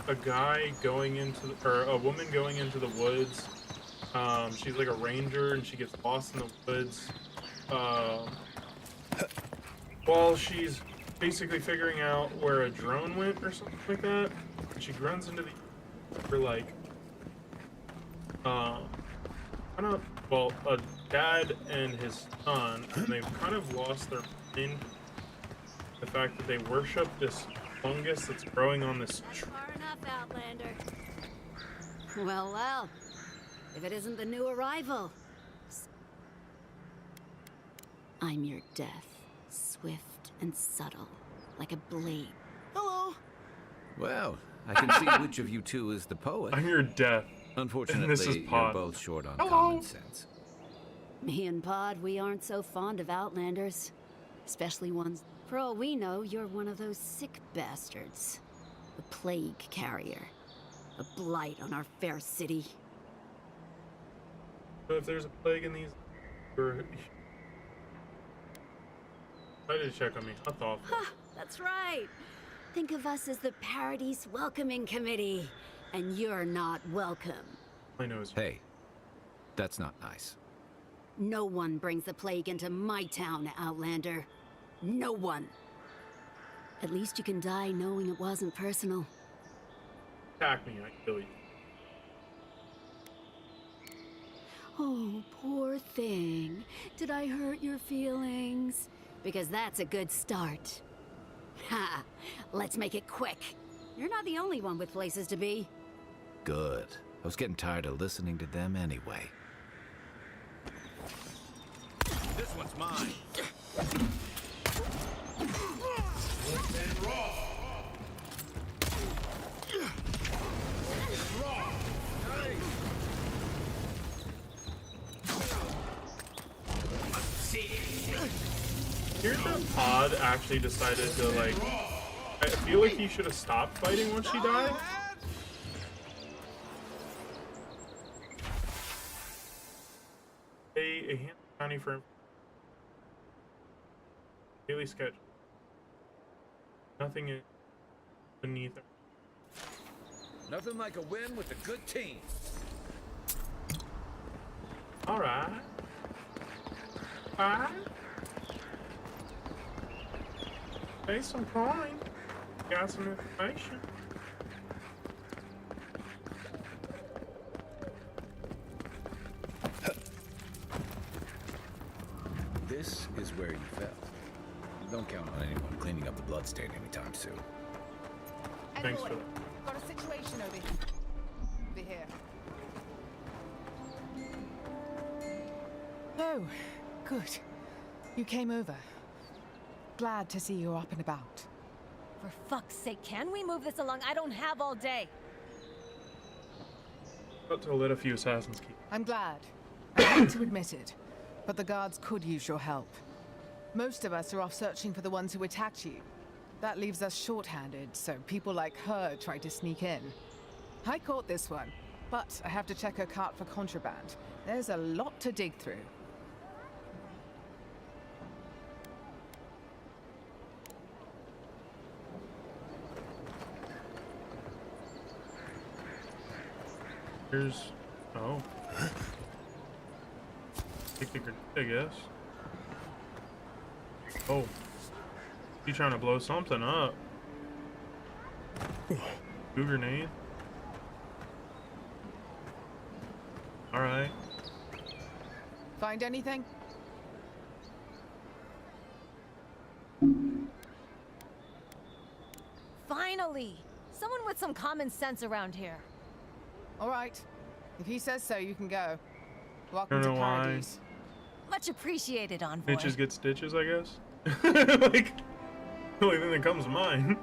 a guy going into the, or a woman going into the woods. She's like a ranger and she gets lost in the woods. While she's basically figuring out where a drone went or something like that, she runs into the for like kind of, well, a dad and his son, and they've kind of lost their mind. The fact that they worship this fungus that's growing on this That's tree. far enough, Outlander. Well, well. If it isn't the new arrival. I'm your death. Swift and subtle. Like a blade. Hello. Well, I can see which of you two is the poet. I'm your death. Unfortunately, This is you're Pod. both short on Hello. common sense. Me and Pod, we aren't so fond of Outlanders. Especially ones. For all we know, you're one of those sick bastards. A plague carrier. A blight on our fair city. So if there's a plague in these, or try to check on me. I thought. That's right. Think of us as the Paradis Welcoming Committee. And you're not welcome. My nose. Hey, that's not nice. No one brings the plague into my town, Outlander. No one. At least you can die knowing it wasn't personal. Attack me, I kill you. Oh, poor thing. Did I hurt your feelings? Because that's a good start. Ha! Let's make it quick. You're not the only one with places to be. Good. I was getting tired of listening to them anyway. This one's mine. And raw. Here's that Pod actually decided to, like, I feel like he should have stopped fighting once she died. A hand county firm. Daily sketch. Nothing is beneath it. Nothing like a win with a good team. Alright. Alright. Pay some coin. Got some information. This is where you fell. Don't count on anyone cleaning up the bloodstain anytime soon. Thanks for that. Got a situation over here. Oh, good. You came over. Glad to see you're up and about. For fuck's sake, can we move this along? I don't have all day. About to let a few assassins keep. I'm glad. I hate to admit it, but the guards could use your help. Most of us are off searching for the ones who attacked you. That leaves us short-handed, so people like her try to sneak in. I caught this one, but I have to check her cart for contraband. There's a lot to dig through. Here's. Oh. Take the grenade, I guess. Oh. You trying to blow something up? Two grenade. Alright. Find anything? Finally! Someone with some common sense around here. All right. If he says so, you can go. Welcome I to don't know why. Paradis. Much appreciated, Envoy. Bitches get stitches, I guess. Like, the only thing that comes to mind.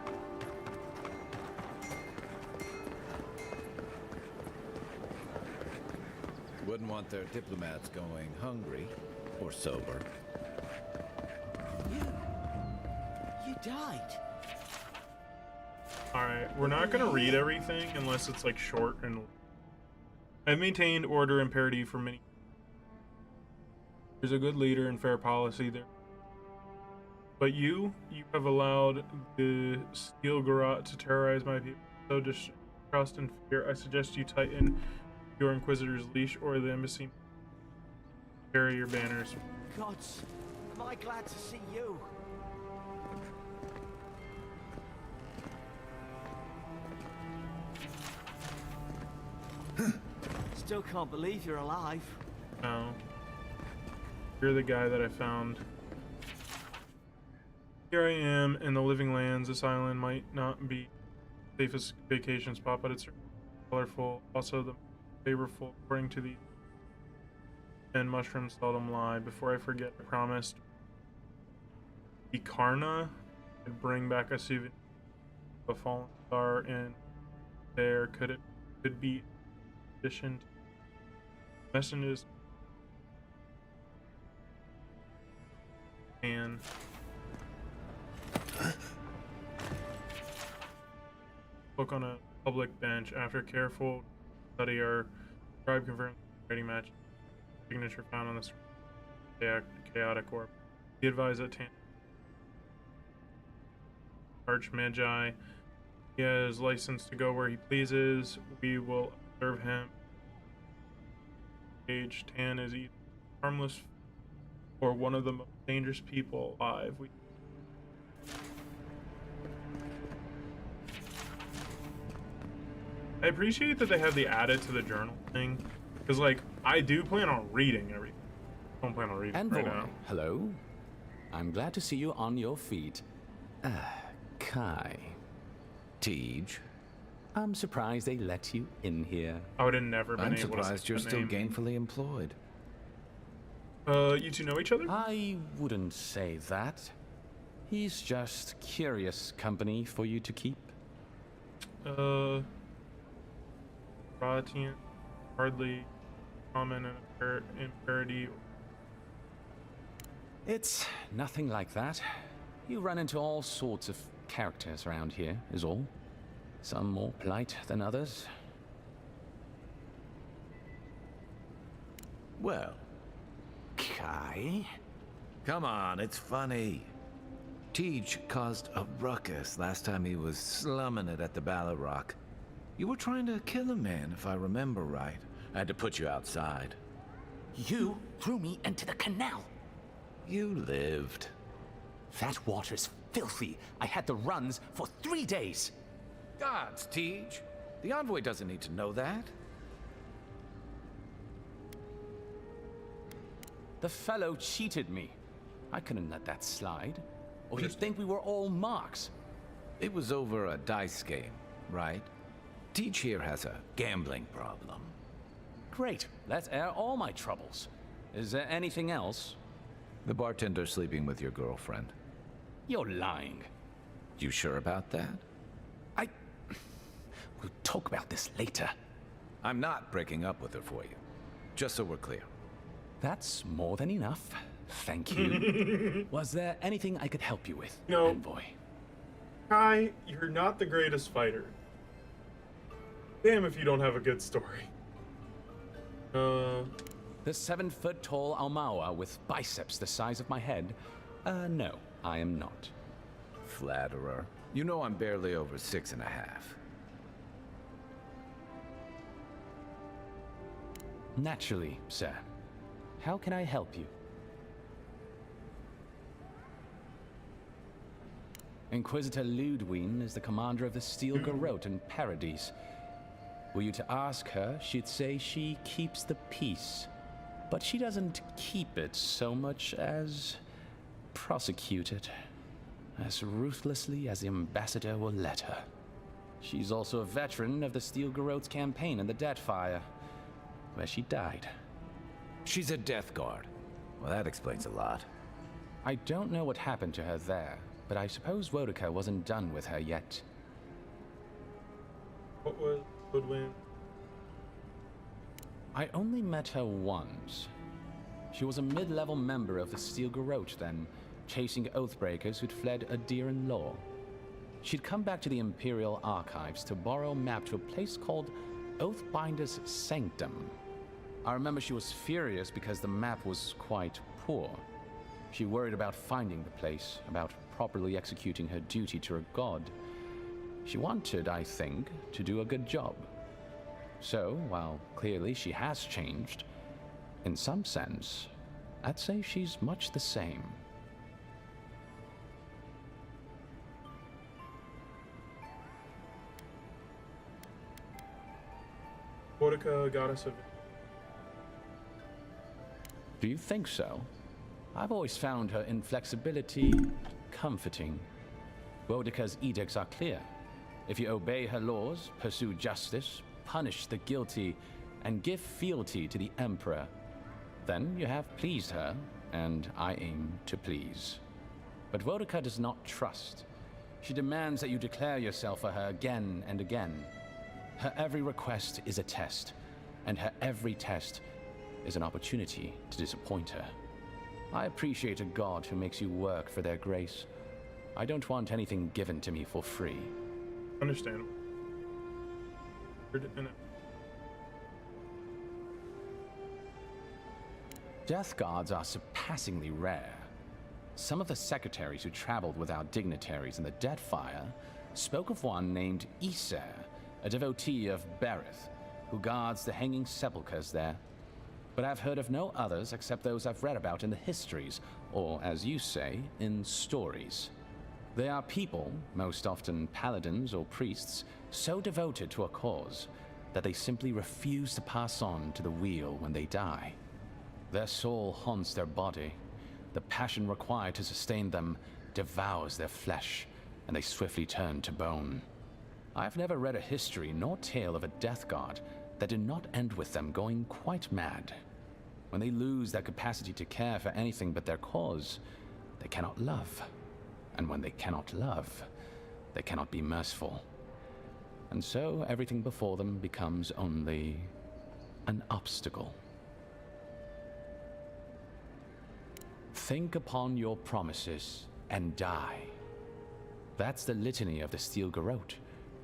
Wouldn't want their diplomats going hungry or sober. You died. Alright, we're not gonna read everything unless it's like short and. I've maintained order and parity for many. There's a good leader and fair policy there. But you have allowed the Steel Garrote to terrorize my people. So distrust and fear. I suggest you tighten your Inquisitor's leash or the embassy. Carry your banners. Gods, am I glad to see you? still can't believe you're alive. No. You're the guy that I found. Here I am in the living lands. This island might not be the safest vacation spot, but it's colorful. Also, the flavorful, according to the. And mushrooms seldom lie. Before I forget, I promised Ikarna I'd bring back a souvenir of a fallen star in there. Could be addition to messages and book on a public bench. After careful study, our tribe confirmed the writing match signature found on this chaotic orb. He advised that Archmagi, he has license to go where he pleases. We will observe him. Age Tan is either harmless or one of the most dangerous people alive. I appreciate that they have the added to the journal thing, because like I do plan on reading everything. I don't plan on reading Envoy, right now. hello. I'm glad to see you on your feet. Kai. Tej. I'm surprised they let you in here. I would have never been I'm able to surprised say you're the still name. gainfully employed. You two know each other? I wouldn't say that. He's just curious company for you to keep. Ratian, hardly common in Paradis. It's nothing like that. You run into all sorts of characters around here, is all. Some more polite than others. Well, Kai? come on, it's funny. Tej caused a ruckus last time he was slumming it at the Ballarrock. You were trying to kill a man, if I remember right. I had to put you outside. You threw me into the canal. You lived. That water's filthy. I had the runs for 3 days. Gods, Tej. The envoy doesn't need to know that. The fellow cheated me. I couldn't let that slide. Or he'd think we were all marks. It was over a dice game, right? Tej here has a gambling problem. Great. Let's air all my troubles. Is there anything else? The bartender's sleeping with your girlfriend. You're lying. You sure about that? We'll talk about this later. I'm not breaking up with her for you. Just so we're clear. That's more than enough. Thank you. Was there anything I could help you with, No. Envoy? Kai, you're not the greatest fighter. Damn if you don't have a good story. The 7-foot-tall Almawa with biceps the size of my head? No, I am not. Flatterer. You know I'm barely over 6.5. Naturally, sir. How can I help you? Inquisitor Ludwine is the commander of the Steel Garrote in Paradis. Were you to ask her, she'd say she keeps the peace. But she doesn't keep it so much as prosecute it. As ruthlessly as the ambassador will let her. She's also a veteran of the Steel Garrote's campaign in the Deathfire, where she died. She's a Death Guard. Well, that explains a lot. I don't know what happened to her there, but I suppose Wodica wasn't done with her yet. What was Woodwind? I only met her once. She was a mid-level member of the Steel Garrote then, chasing Oathbreakers who'd fled Adiran law. She'd come back to the Imperial Archives to borrow a map to a place called Oathbinder's Sanctum. I remember she was furious because the map was quite poor. She worried about finding the place, about properly executing her duty to her god. She wanted, I think, to do a good job. So, while clearly she has changed, in some sense, I'd say she's much the same. Boudica, goddess of Do you think so? I've always found her inflexibility comforting. Boudica's edicts are clear. If you obey her laws, pursue justice, punish the guilty, and give fealty to the Emperor, then you have pleased her, and I aim to please. But Boudica does not trust. She demands that you declare yourself for her again and again. Her every request is a test, and her every test is an opportunity to disappoint her. I appreciate a god who makes you work for their grace. I don't want anything given to me for free. Understandable. Death gods are surpassingly rare. Some of the secretaries who traveled without dignitaries in the Deadfire spoke of one named Iser, a devotee of Berith, who guards the hanging sepulchres there. But I've heard of no others except those I've read about in the histories, or, as you say, in stories. They are people, most often paladins or priests, so devoted to a cause that they simply refuse to pass on to the wheel when they die. Their soul haunts their body. The passion required to sustain them devours their flesh, and they swiftly turn to bone. I've never read a history nor tale of a death god that did not end with them going quite mad. When they lose their capacity to care for anything but their cause, they cannot love. And when they cannot love, they cannot be merciful. And so everything before them becomes only an obstacle. Think upon your promises and die. That's the litany of the Steel Garrote,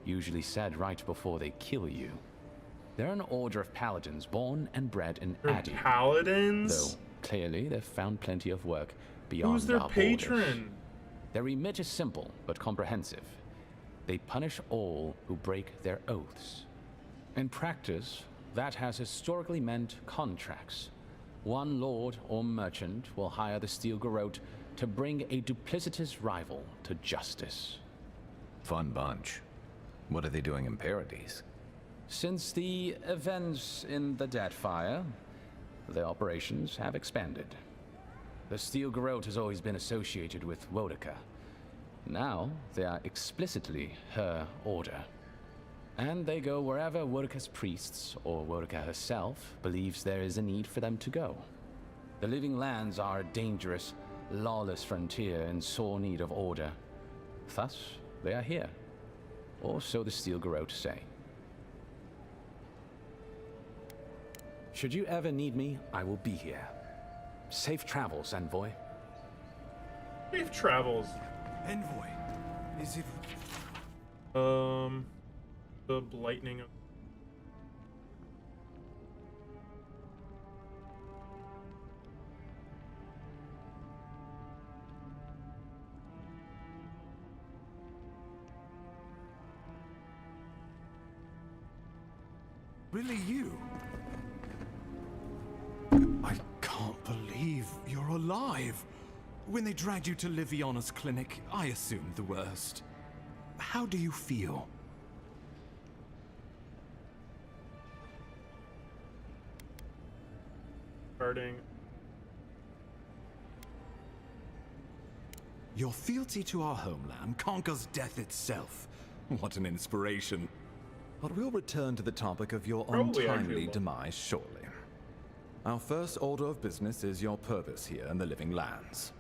usually said right before they kill you. They're an order of paladins born and bred in Adi. Paladins? Though clearly they've found plenty of work beyond Who's their our patron? borders. Their remit is simple but comprehensive. They punish all who break their oaths. In practice, that has historically meant contracts. One lord or merchant will hire the Steel Garrote to bring a duplicitous rival to justice. Fun bunch. What are they doing in Paradis? Since the events in the Deadfire, their operations have expanded. The Steel Garrote has always been associated with Boudica. Now, they are explicitly her order. And they go wherever Boudica's priests, or Boudica herself, believes there is a need for them to go. The Living Lands are a dangerous, lawless frontier in sore need of order. Thus, they are here. Or so the Steel Garrote say. Should you ever need me, I will be here. Safe travels, Envoy. Safe travels. Envoy, is it... The lightning of... Really you? I can't believe you're alive. When they dragged you to Liviana's clinic, I assumed the worst. How do you feel? Starting. Your fealty to our homeland conquers death itself. What an inspiration. But we'll return to the topic of your Probably untimely actually will. demise shortly. Our first order of business is your purpose here in the Living Lands.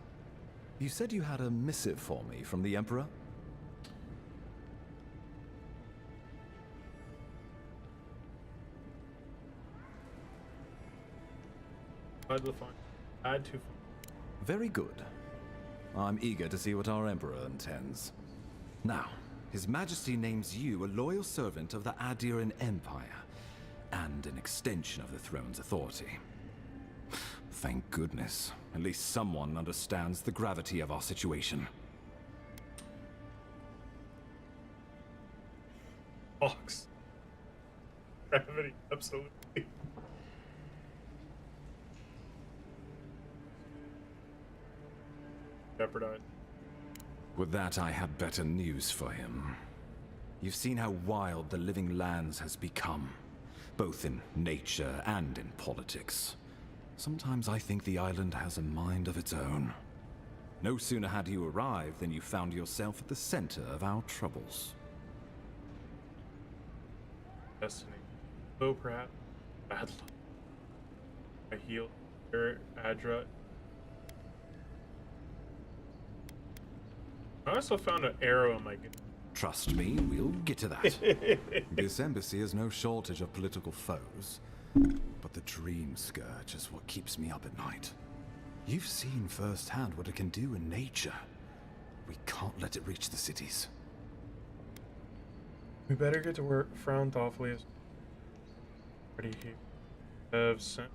You said you had a missive for me from the Emperor? Add to fun. Very good. I'm eager to see what our Emperor intends. Now, His Majesty names you a loyal servant of the Adiran Empire, and an extension of the throne's authority. Thank goodness. At least someone understands the gravity of our situation. Fox. Gravity, absolutely. Jeopardized. With that, I had better news for him. You've seen how wild the Living Lands has become, both in nature and in politics. Sometimes I think the island has a mind of its own. No sooner had you arrived than you found yourself at the center of our troubles. Destiny. Oh, perhaps. Bad luck. I heal. Adra. I also found an arrow in my gun. Trust me, we'll get to that. This embassy has no shortage of political foes, but the Dream Scourge is what keeps me up at night. You've seen firsthand what it can do in nature. We can't let it reach the cities. We better get to work. Frown thoughtfully as ready here. Have sent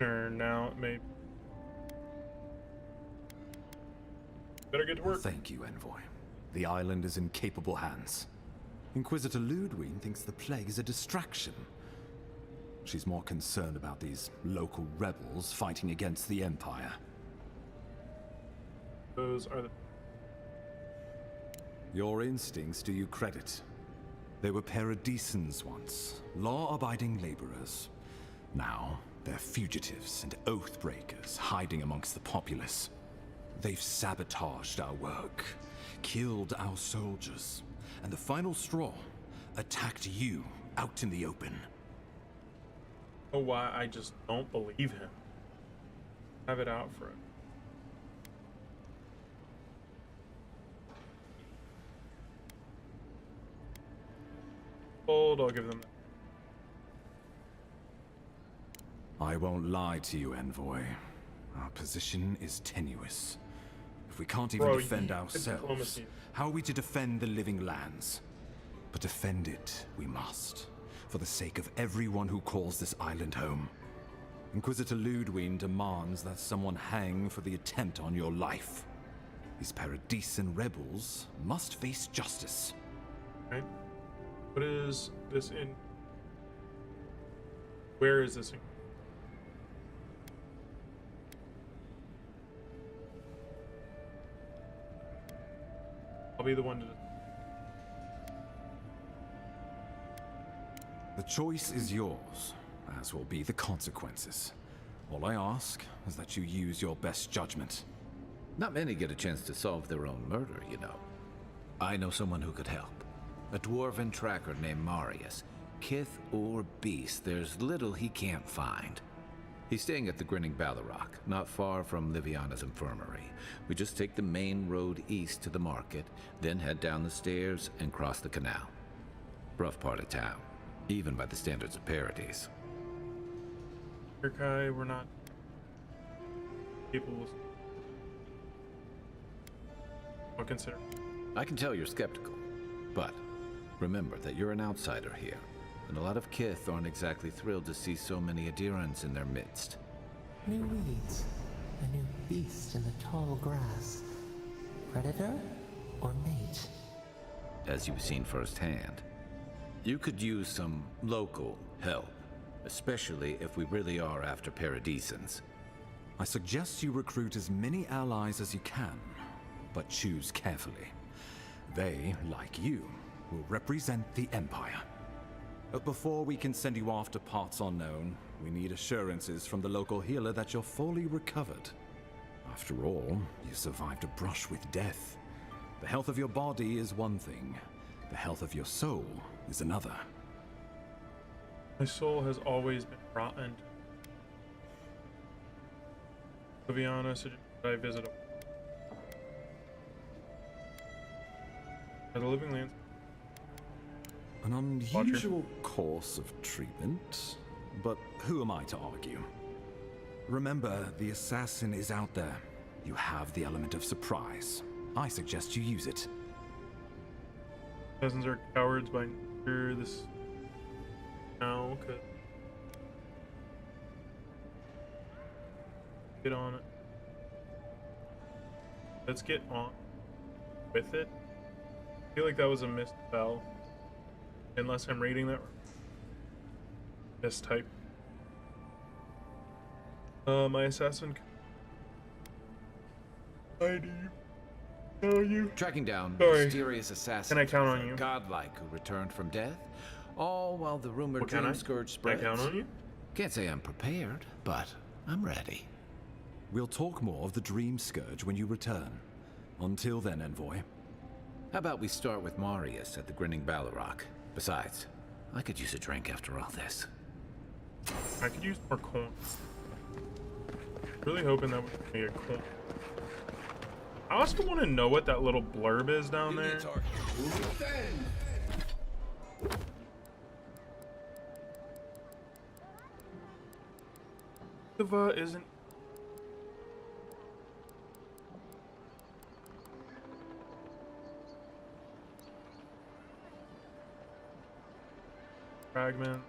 now, maybe. Better get to work. Thank you, Envoy. The island is in capable hands. Inquisitor Ludwig thinks the plague is a distraction. She's more concerned about these local rebels fighting against the Empire. Those are the... Your instincts do you credit. They were Paradisans once, law-abiding laborers. Now, they're fugitives and oath-breakers hiding amongst the populace. They've sabotaged our work, killed our soldiers, and the final straw, attacked you out in the open. Oh, why I just don't believe him. Have it out for it. Hold, I'll give them that. I won't lie to you, Envoy. Our position is tenuous. If we can't even defend ourselves, diplomacy. how are we to defend the living lands? But defend it we must, for the sake of everyone who calls this island home. Inquisitor Ludwig demands that someone hang for the attempt on your life. These Paradisan rebels must face justice. Right? What is this in? Where is this in? I'll be the one to... The choice is yours, as will be the consequences. All I ask is that you use your best judgment. Not many get a chance to solve their own murder, you know. I know someone who could help. A dwarven tracker named Marius. Kith or beast, there's little he can't find. He's staying at the Grinning Ballarrock, not far from Liviana's infirmary. We just take the main road east to the market, then head down the stairs and cross the canal. Rough part of town, even by the standards of Paradis. Kai, we're not capable. I'll consider. I can tell you're skeptical, but remember that you're an outsider here. And a lot of Kith aren't exactly thrilled to see so many Adherents in their midst. New weeds, a new beast in the tall grass. Predator or mate? As you've seen firsthand. You could use some local help, especially if we really are after Paradisans. I suggest you recruit as many allies as you can, but choose carefully. They, like you, will represent the Empire. But before we can send you off to parts unknown, we need assurances from the local healer that you're fully recovered. After all, you survived a brush with death. The health of your body is one thing. The health of your soul is another. My soul has always been rotten. To be honest, I visit the living lands. An unusual course of treatment, but who am I to argue? Remember, the assassin is out there. You have the element of surprise. I suggest you use it. Assassins are cowards by nature. This now could get on it. Let's get on with it. I feel like that was a missed spell. Unless I'm reading that mistype. My assassin. I do know you. Tracking down Sorry. mysterious assassins. Can I count on you? Godlike who returned from death, all while the rumored Well, can Dream I? Scourge Can I spreads. count on you? Can't say I'm prepared, but I'm ready. We'll talk more of the Dream Scourge when you return. Until then, Envoy. How about we start with Marius at the Grinning Balrog? Besides, I could use a drink after all this. I could use more coin. Really hoping that would be a coin. I also want to know what that little blurb is down there. Isn't fragment.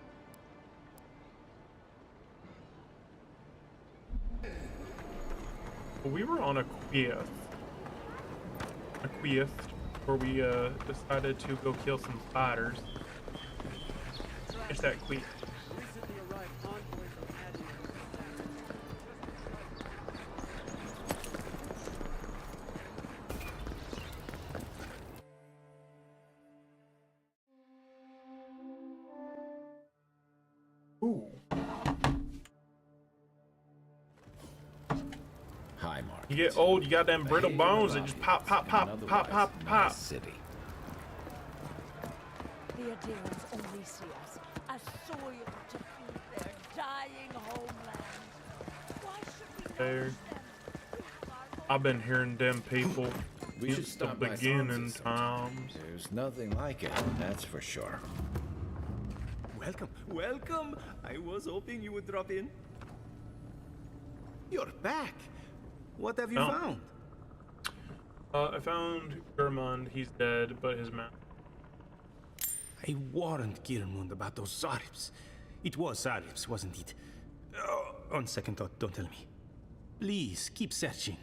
We were on a quest where we decided to go kill some spiders. It's that quest. Ooh. Hi, Mark. You get old, you got them brittle bones that just pop, pop, pop, pop, pop, pop. City. The Adirans only see us as soil to feed their dying homeland. Why should we There. notice them? I've been hearing them people We should since the stop by beginning Francis times. There's nothing like it, that's for sure. Welcome, welcome. I was hoping you would drop in. You're back. What have you found? I found Gurmund. He's dead, but his map. I warned Gilmund about those Zaribs. It was Zaribs, wasn't it? On second thought, don't tell me. Please, keep searching.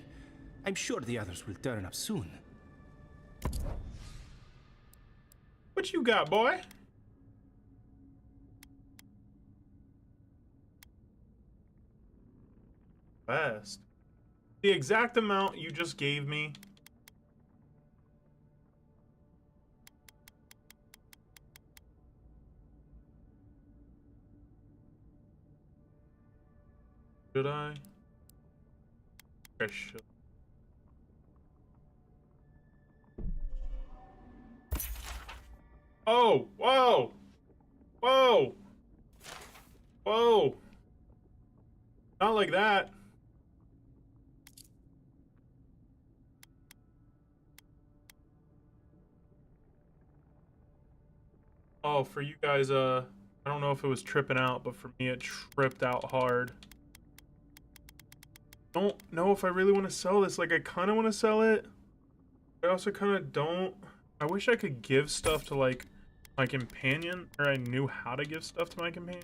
I'm sure the others will turn up soon. What you got, boy? Fast. The exact amount you just gave me. Should I? I should. Oh, whoa! Whoa! Whoa! Not like that. Oh, for you guys, I don't know if it was tripping out, but for me it tripped out hard. Don't know if I really want to sell this. Like, I kind of want to sell it. I also kind of don't. I wish I could give stuff to, like, my companion, or I knew how to give stuff to my companion.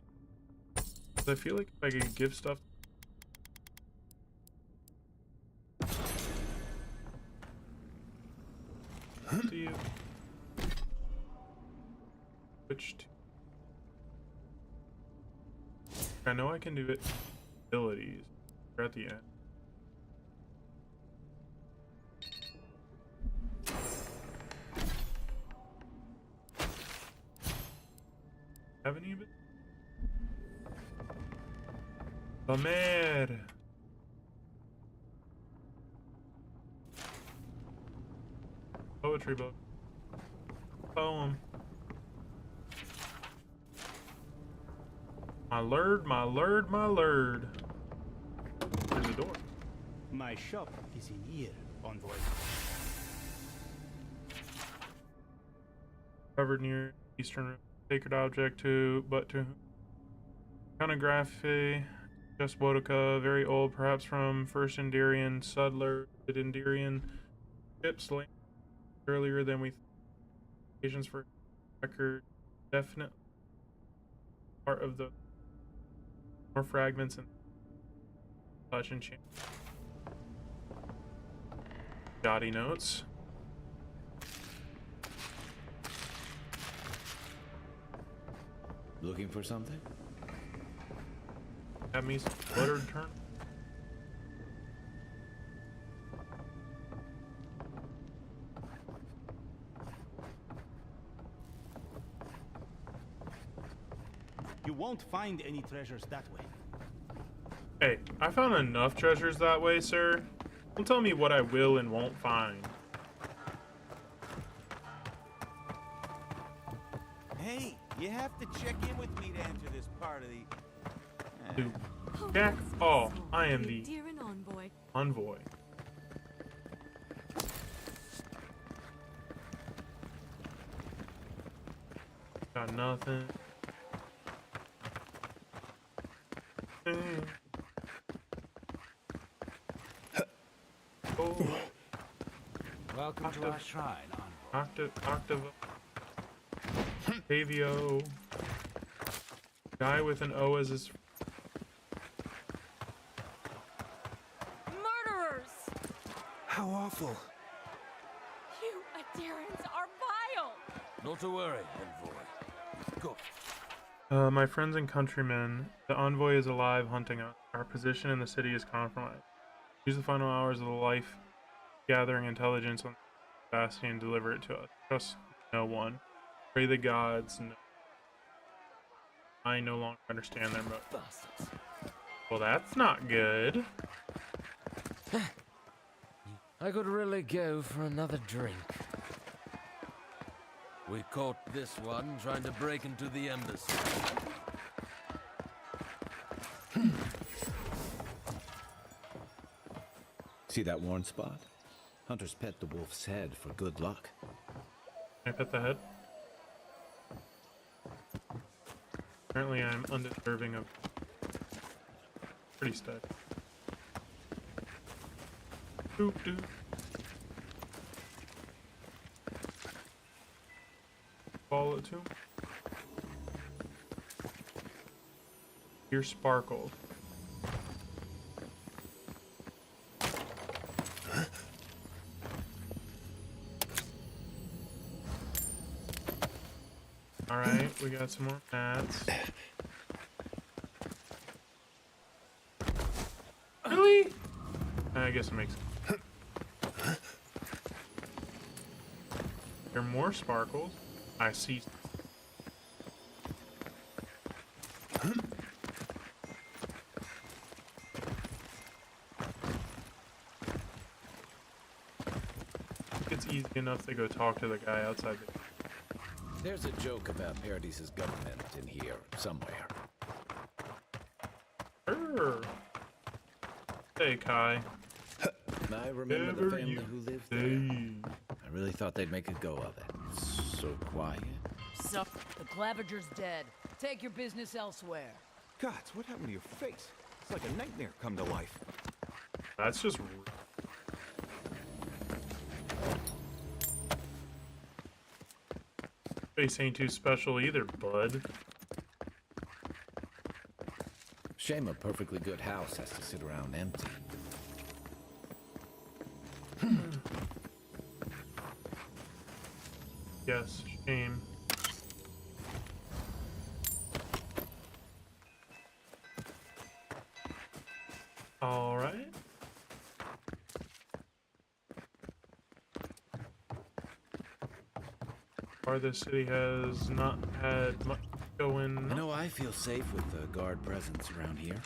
But I feel like if I could give stuff to you. Switch to. I know I can do it. Abilities. We're at the end. Haven't even. Bamer. Poetry book. Poem. My lord, my lord, my lord. There's a door. My shop is in here, Envoy. Covered near eastern sacred object to, but to iconography, just Wotica, very old, perhaps from first Indirian settler. The Indirian ships landed earlier than we thought. Occasions for record, definite part of the more fragments and such enchant. Dotty notes. Looking for something? Have me some buttered turn. You won't find any treasures that way. Hey, I found enough treasures that way, sir. Don't tell me what I will and won't find. Hey, you have to check in with me to enter this part of the... Dude, Jack, oh, I am the Dear and envoy. envoy. Got nothing. Oh. Welcome to our shrine, envoy. Octavio. Guy with an O as his. Murderers! How awful. You Adirans are vile! Not to worry, envoy. Go. My friends and countrymen, the envoy is alive hunting us. Our position in the city is compromised. Use the final hours of the life gathering intelligence on Bastion and deliver it to us. Trust no one. Pray the gods. No. I no longer understand their motives. Well, that's not good. I could really go for another drink. We caught this one trying to break into the embassy. See that worn spot? Hunters pet the wolf's head for good luck. Can I pet the head? Apparently I'm undeserving of pretty stuff. Doop doop. Follow it to him. Here sparkled. Alright, we got some more mats. Really? I guess it makes sense. There are more sparkles. I see. It's easy enough to go talk to the guy outside the... There's a joke about Paradis's government in here somewhere. Hey, Kai. I remember the family who lived there. I really thought they'd make a go of it. It's so quiet. So, the Clavager's dead. Take your business elsewhere. Gods, what happened to your face? It's like a nightmare come to life. That's just... Face ain't too special either, bud. Shame a perfectly good house has to sit around empty. Yes, shame. All right. The city has not had much going on. I know I feel safe with the guard presence around here.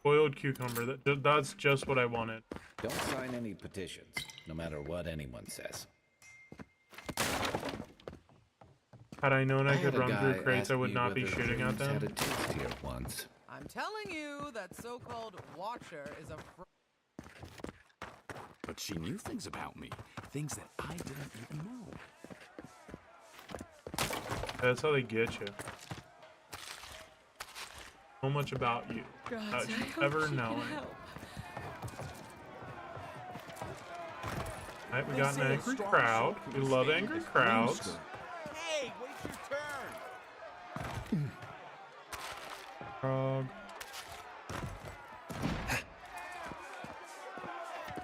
Boiled cucumber. That's just what I wanted. Don't sign any petitions, no matter what anyone says. Had I known I could run through crates, I would not be shooting at them. Had a taste here once. I'm telling you, that so-called Watcher is a But she knew things about me. Things that I didn't even know. That's how they get you. So much about you. God, You ever knowing. Alright, we got an angry crowd. We love angry crowds. Hey, wait your turn! Frog.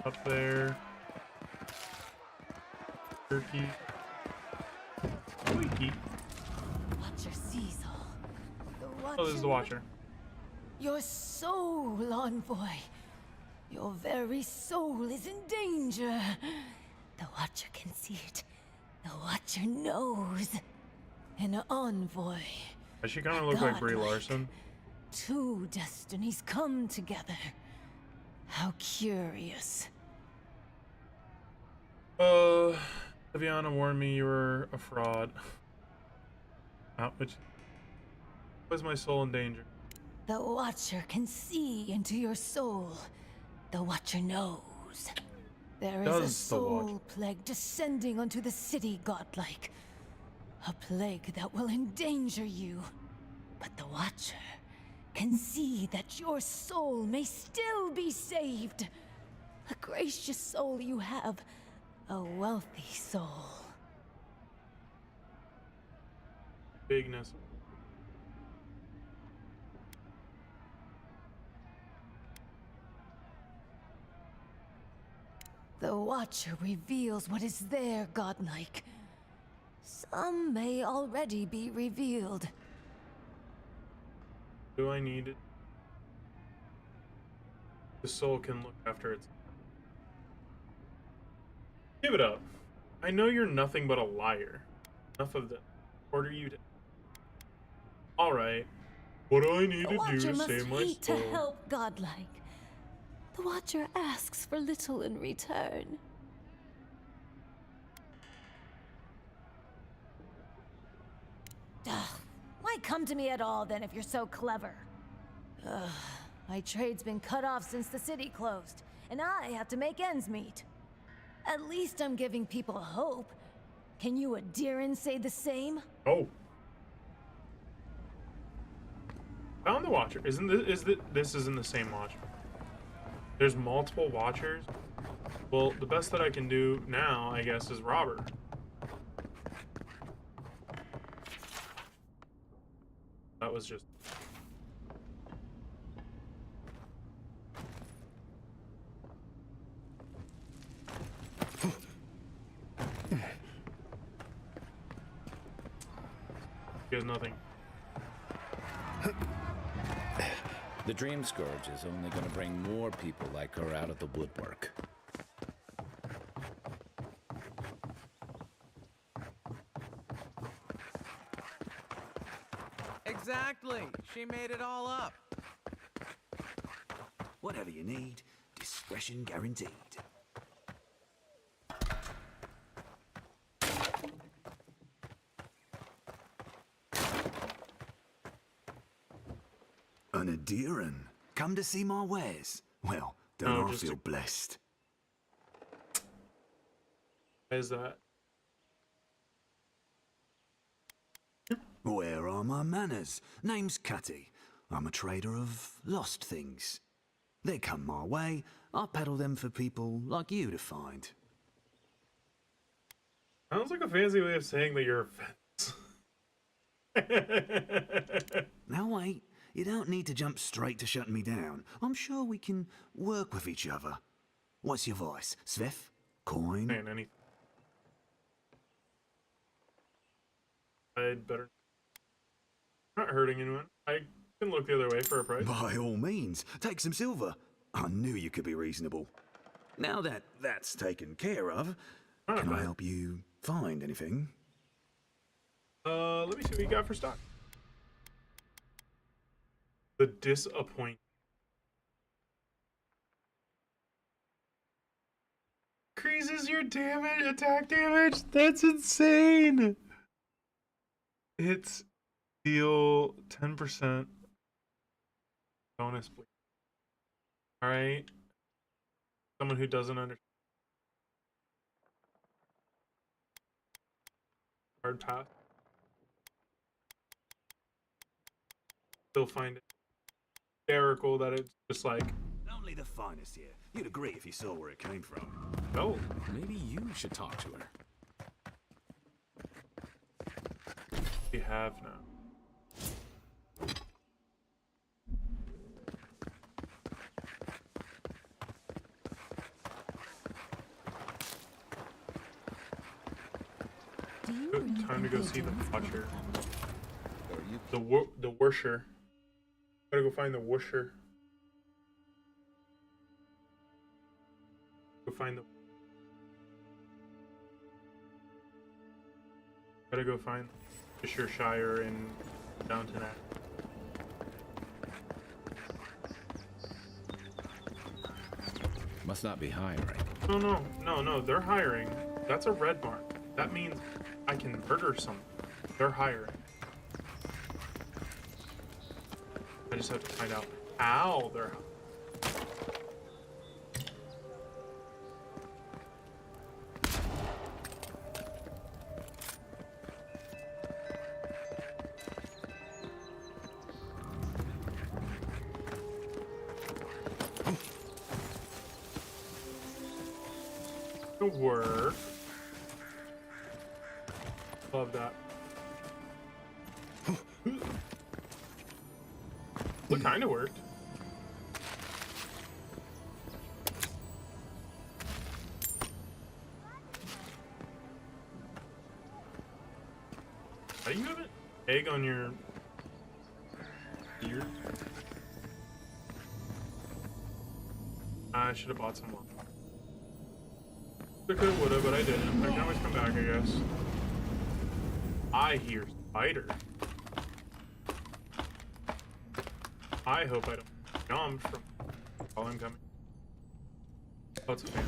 Up there. Turkey. Squeaky. Watcher Cecil. Oh, this is the Watcher. Your soul, envoy. Your very soul is in danger. The Watcher can see it. The Watcher knows. An envoy. Does she kind of look like Brie Larson? Two destinies come together. How curious. Viviana warned me you were a fraud. Which was my soul in danger? The Watcher can see into your soul. The Watcher knows. There is a soul plague descending onto the city, godlike. A plague that will endanger you. But the Watcher can see that your soul may still be saved. A gracious soul you have. A wealthy soul. Bigness. The Watcher reveals what is there, godlike. Some may already be revealed. Do I need it? The soul can look after its... Give it up. I know you're nothing but a liar. Enough of this. Order you to... Alright. What do I need to do to save my soul? To help godlike. The Watcher asks for little in return. Ugh, why come to me at all then if you're so clever? Ugh, my trade's been cut off since the city closed, and I have to make ends meet. At least I'm giving people hope. Can you Adiran say the same? Oh. Found the Watcher. This isn't the same Watcher. There's multiple Watchers. Well, the best that I can do now, I guess, is rob her. That was just... He has nothing. The Dream Scourge is only going to bring more people like her out of the woodwork. Exactly. She made it all up. Whatever you need, discretion guaranteed. An Adiran. Come to see my wares. Well, don't I feel blessed? Why is that? Where are my manners? Name's Cutty. I'm a trader of lost things. They come my way, I peddle them for people like you to find. Sounds like a fancy way of saying that you're a fence. Now wait, you don't need to jump straight to shutting me down. I'm sure we can work with each other. What's your voice? Sveth? Coin? Man, anything. I'd better... Not hurting anyone. I can look the other way for a price. By all means, take some silver. I knew you could be reasonable. Now that that's taken care of, can I help you find anything? Let me see what you got for stock. The disappoint. Increases your damage, attack damage. That's insane. It's deal 10% bonus, please. All right. Someone who doesn't understand. Hard path. Still find it hysterical that it's just like... Only the finest here. You'd agree if you saw where it came from. No. Maybe you should talk to her. We have now. Good time to go see the Watcher. The Worsher. Gotta go find the Worsher. Go find the. Gotta go find Fishershire in Downton Abbey. Must not be hiring. No, they're hiring. That's a red mark. That means I can murder someone. They're hiring. I just have to find out how they're hiring. Work. Love that. What kind of worked? How do you have an egg on your ear? I should have bought some more. I coulda, woulda, but I didn't. I can always come back, I guess. I hear spider. I hope I don't jump from while I'm coming. Oh, it's a fan.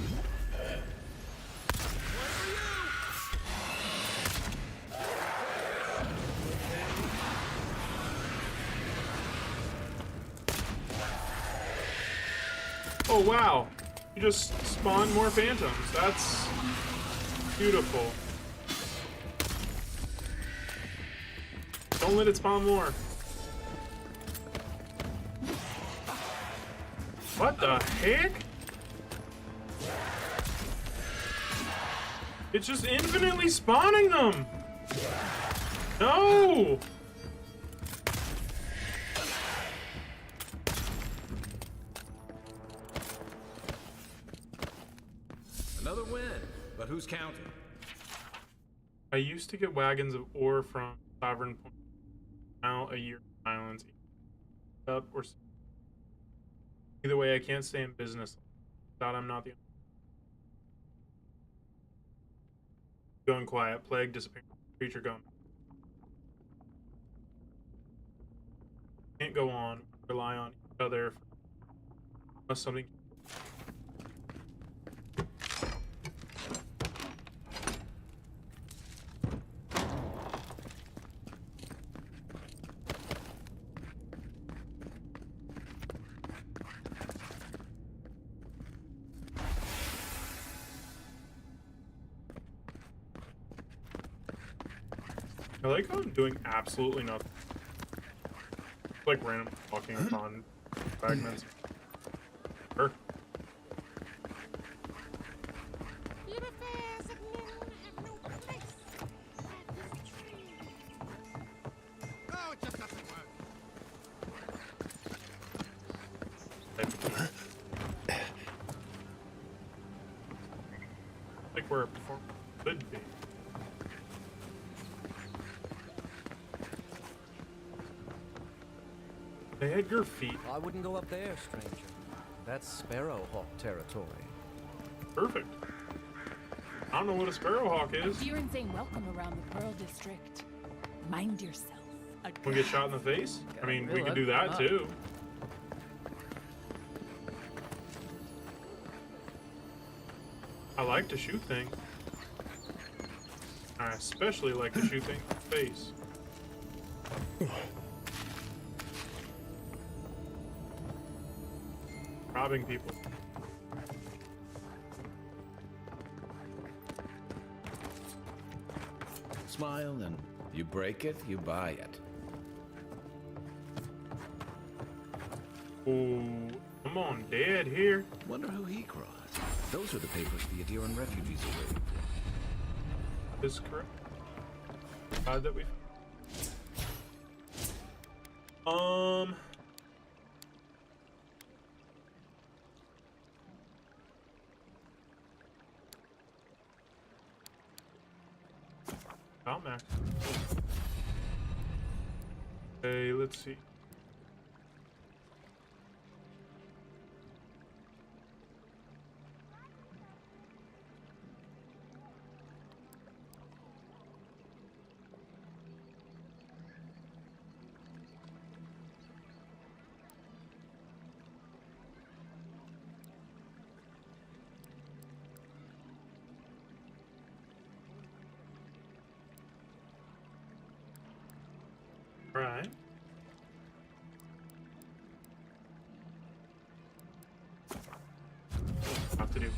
Oh, wow. You just spawn more phantoms. That's beautiful. Don't let it spawn more. What the heck? It's just infinitely spawning them. No! Another win, but who's counting? I used to get wagons of ore from Sovereign Point. Now a year of silence. Up or either way, I can't stay in business. Thought I'm not the going quiet. Plague disappearing. Creature gone. Can't go on. Rely on each other. Unless something. I like how I'm doing absolutely nothing. Like random walking upon fragments. Sure. Like where a performer could be. They had your feet. I wouldn't go up there, stranger. That's Sparrowhawk territory. Perfect. I don't know what a Sparrowhawk is. Deerins ain't welcome around the Pearl District. Mind yourself. We get shot in the face? I mean, we could do that too. I like to shoot things. I especially like to shoot things in the face. Robbing people. Smile and you break it, you buy it. Oh, come on, Dad here. Wonder who he crossed. Those are the papers the Adiran refugees are waiting for. Is correct. That we. Max. Okay, let's see. Right. Have to do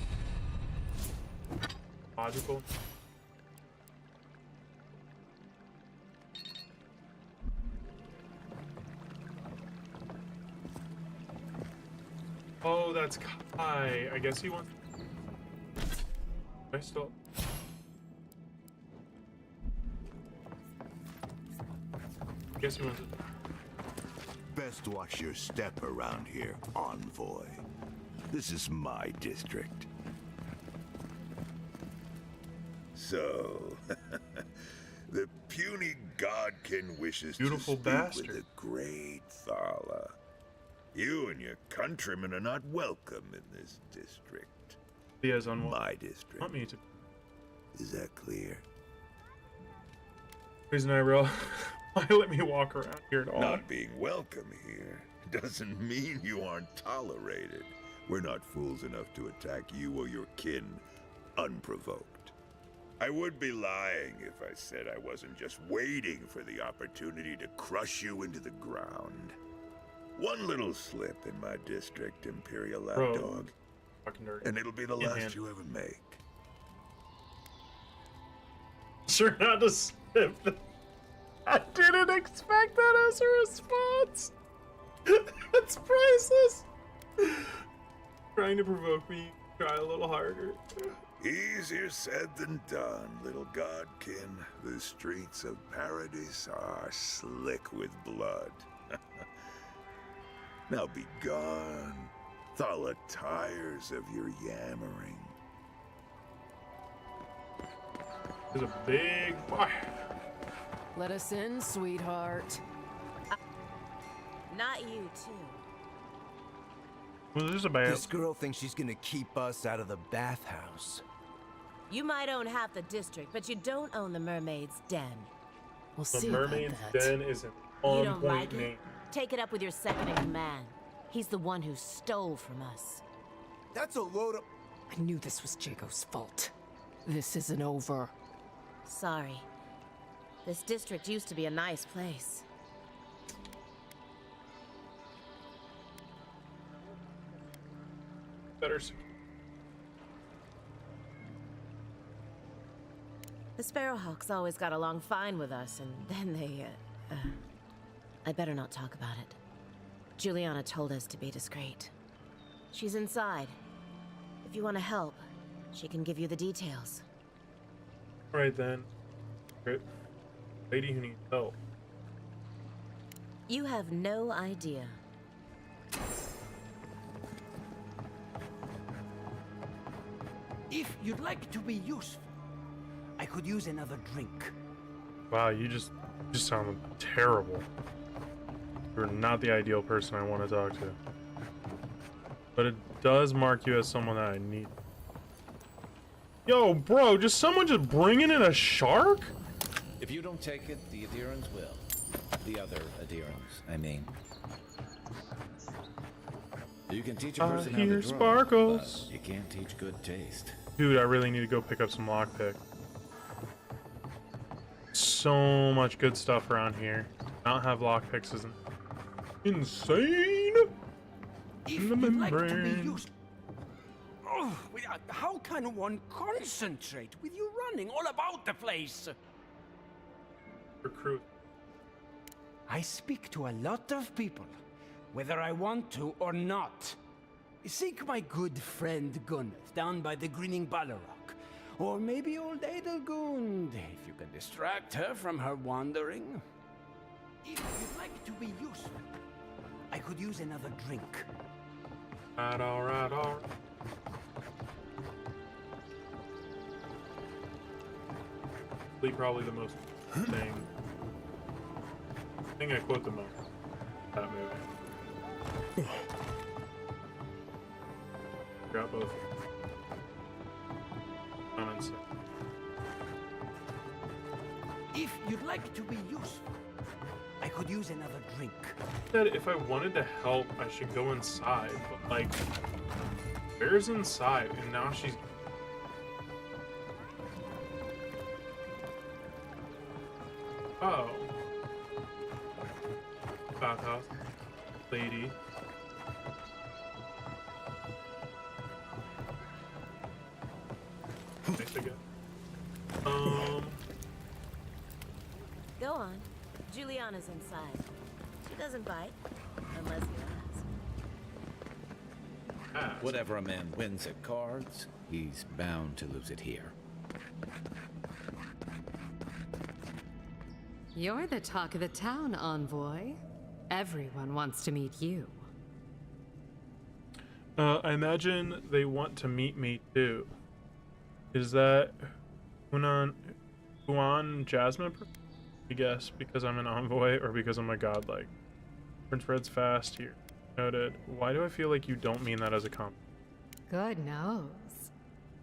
logical. Oh, that's Kai. I guess he wants. I still. Guess he wants it. Best watch your step around here, envoy. This is my district. So, the puny godkin wishes Beautiful to speak bastard. with the great Thala. You and your countrymen are not welcome in this district. He has on my district. Want me to? Is that clear? Reason I real. Why let me walk around here at all? Not being welcome here doesn't mean you aren't tolerated. We're not fools enough to attack you or your kin unprovoked. I would be lying if I said I wasn't just waiting for the opportunity to crush you into the ground. One little slip in my district, Imperial Lapdog, and it'll be the last you ever make. Sure not to slip. I didn't expect that as a response. That's priceless. Trying to provoke me, try a little harder. Easier said than done, little godkin. The streets of Paradis are slick with blood. Now be gone. Thala tires of your yammering. There's a big fire. Let us in, sweetheart. Not you, too. Well, this is a bad. This girl thinks she's gonna keep us out of the bathhouse. You might own half the district, but you don't own the Mermaid's Den. We'll The see Mermaid's about that. Den is an You on don't point like name. it? Take it up with your second in command. He's the one who stole from us. That's a load of... I knew this was Jago's fault. This isn't over. Sorry. This district used to be a nice place. Better. The Sparrowhawks always got along fine with us, and then they, I better not talk about it. Juliana told us to be discreet. She's inside. If you want to help, she can give you the details. Alright then. Great. Lady who needs help. You have no idea. If you'd like to be useful, I could use another drink. Wow, you just sound terrible. You're not the ideal person I want to talk to. But it does mark you as someone that I need. Yo, bro, just someone just bringing in a shark? If you don't take it, the adherents will. The other adherents, I mean. You can teach a person how to hear draw, sparkles. but you can't teach good taste. Dude, I really need to go pick up some lockpick. So much good stuff around here. Not have lockpicks isn't insane. If you'd like to be useful. Oh, how can one concentrate with you running all about the place? Recruit. I speak to a lot of people, whether I want to or not. Seek my good friend Gunneth down by the grinning Balrog. Or maybe old Edelgund, if you can distract her from her wandering. If you'd like to be useful, I could use another drink. Alright. Probably the most thing I quote the most. That movie. Got both. Comments. If you'd like to be useful, I could use another drink. Said if I wanted to help, I should go inside, but like, where's inside? And now she's. Oh. bathhouse. Lady. Nice again. Go on. Juliana's inside. She doesn't bite. Unless you ask. Whatever a man wins at cards, he's bound to lose it here. You're the talk of the town, Envoy. Everyone wants to meet you. I imagine they want to meet me too. Is that Huan Jasmine? I guess because I'm an envoy or because I'm a godlike. Prince Fred's fast here. Noted. Why do I feel like you don't mean that as a compliment? Good knows.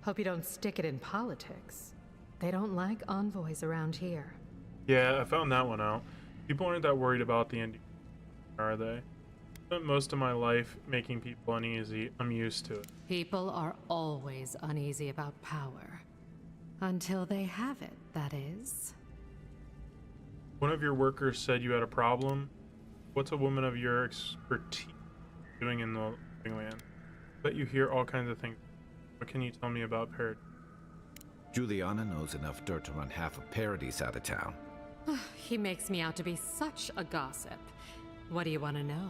Hope you don't stick it in politics. They don't like envoys around here. Yeah, I found that one out. People aren't that worried about the Indians, are they? I spent most of my life making people uneasy. I'm used to it. People are always uneasy about power. Until they have it, that is. One of your workers said you had a problem. What's a woman of your expertise doing in the living land? Bet you hear all kinds of things. What can you tell me about Paradis? Juliana knows enough dirt to run half of Paradis out of town. He makes me out to be such a gossip. What do you want to know?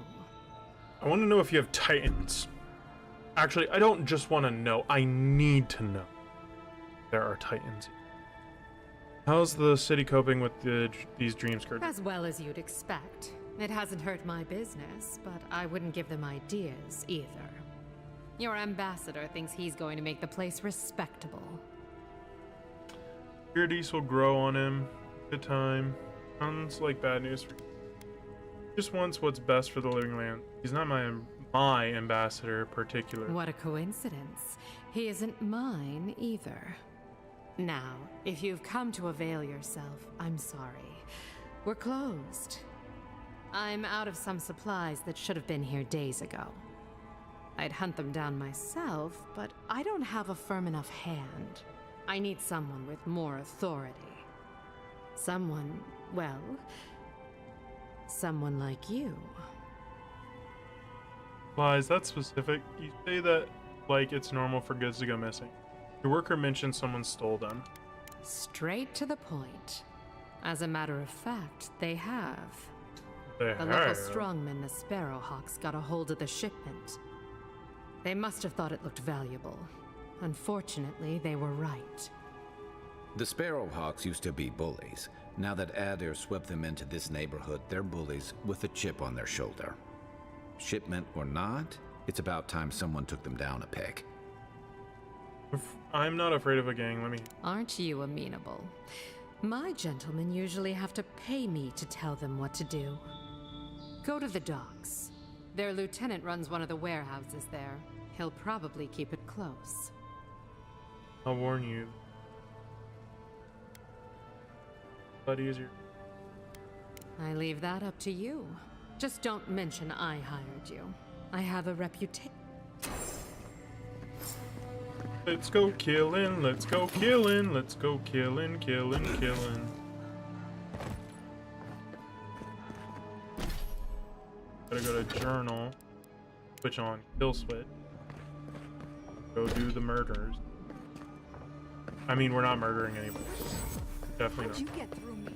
I want to know if you have titans. Actually, I don't just want to know. I need to know. There are titans. How's the city coping with these dream skirts? As well as you'd expect. It hasn't hurt my business, but I wouldn't give them ideas either. Your ambassador thinks he's going to make the place respectable. Paradis will grow on him. Good time. Sounds like bad news for you. Just wants what's best for the living land. He's not my ambassador particularly. What a coincidence. He isn't mine either. Now, if you've come to avail yourself, I'm sorry. We're closed. I'm out of some supplies that should have been here days ago. I'd hunt them down myself, but I don't have a firm enough hand. I need someone with more authority. Someone, well, someone like you. Why is that specific? You say that like it's normal for goods to go missing. Your worker mentioned someone stole them. Straight to the point. As a matter of fact, they have. The local strongmen, the Sparrowhawks, got a hold of the shipment. They must have thought it looked valuable. Unfortunately, they were right. The Sparrowhawks used to be bullies. Now that Adair swept them into this neighborhood, they're bullies with a chip on their shoulder. Shipment or not, it's about time someone took them down a peg. I'm not afraid of a gang, let me... Aren't you amenable? My gentlemen usually have to pay me to tell them what to do. Go to the docks. Their lieutenant runs one of the warehouses there. He'll probably keep it close. I'll warn you. But easier. I leave that up to you. Just don't mention I hired you. I have a reputation. Let's go killing, let's go killing, let's go killing, killing. Gotta go to journal, switch on kill switch, go do the murders. I mean, we're not murdering anybody. Definitely not. How'd you get through me?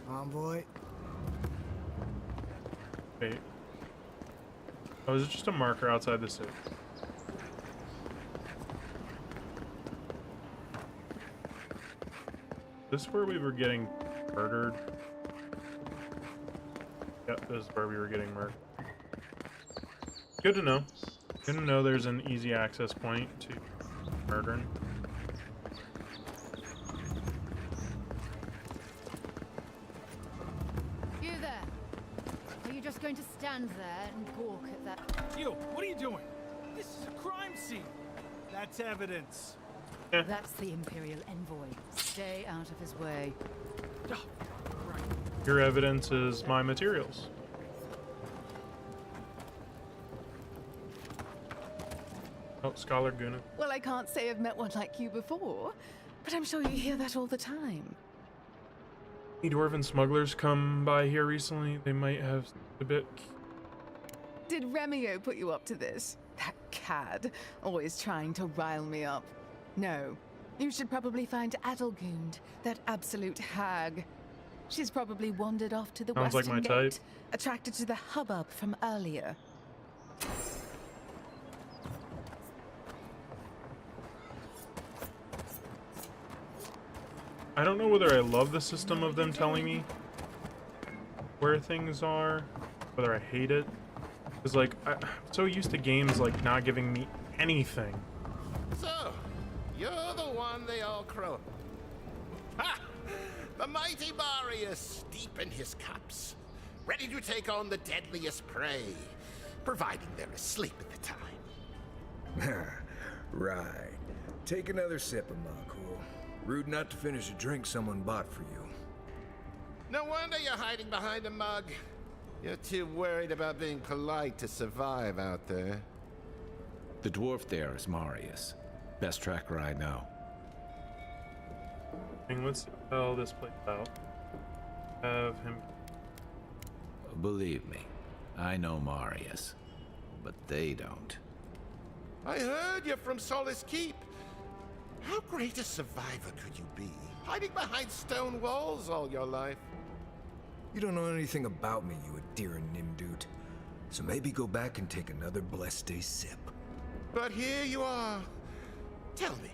Envoy. Wait. Oh, is it just a marker outside the city? This is where we were getting murdered. Yep, this is where we were getting murdered. Good to know. Good to know there's an easy access point to murdering. You there. Are you just going to stand there and gawk at that? You, what are you doing? This is a crime scene. That's evidence. That's the Imperial Envoy. Stay out of his way. Your evidence is my materials. Oh, Scholar Guna. Well, I can't say I've met one like you before. But I'm sure you hear that all the time. Any dwarven smugglers come by here recently? They might have a bit. Did Remio put you up to this? That cad, always trying to rile me up. No, you should probably find Adelgund, that absolute hag. She's probably wandered off to the Sounds like western my gate, type. attracted to the hubbub from earlier. I don't know whether I love the system of them telling me where things are, whether I hate it. Because, like, I'm so used to games, like, not giving me anything. So, you're the one they all crow. Ha! The mighty Marius, deep in his cups, ready to take on the deadliest prey, providing they're asleep at the time. Right. Take another sip of my cool. Rude not to finish a drink someone bought for you. No wonder you're hiding behind a mug. You're too worried about being polite to survive out there. The dwarf there is Marius. Best tracker I know. Let's spell this place out. Have him. Believe me, I know Marius, but they don't. I heard you're from Solace Keep. How great a survivor could you be, hiding behind stone walls all your life? You don't know anything about me, you Adiran Nimdut. So maybe go back and take another blessed day sip. But here you are. Tell me,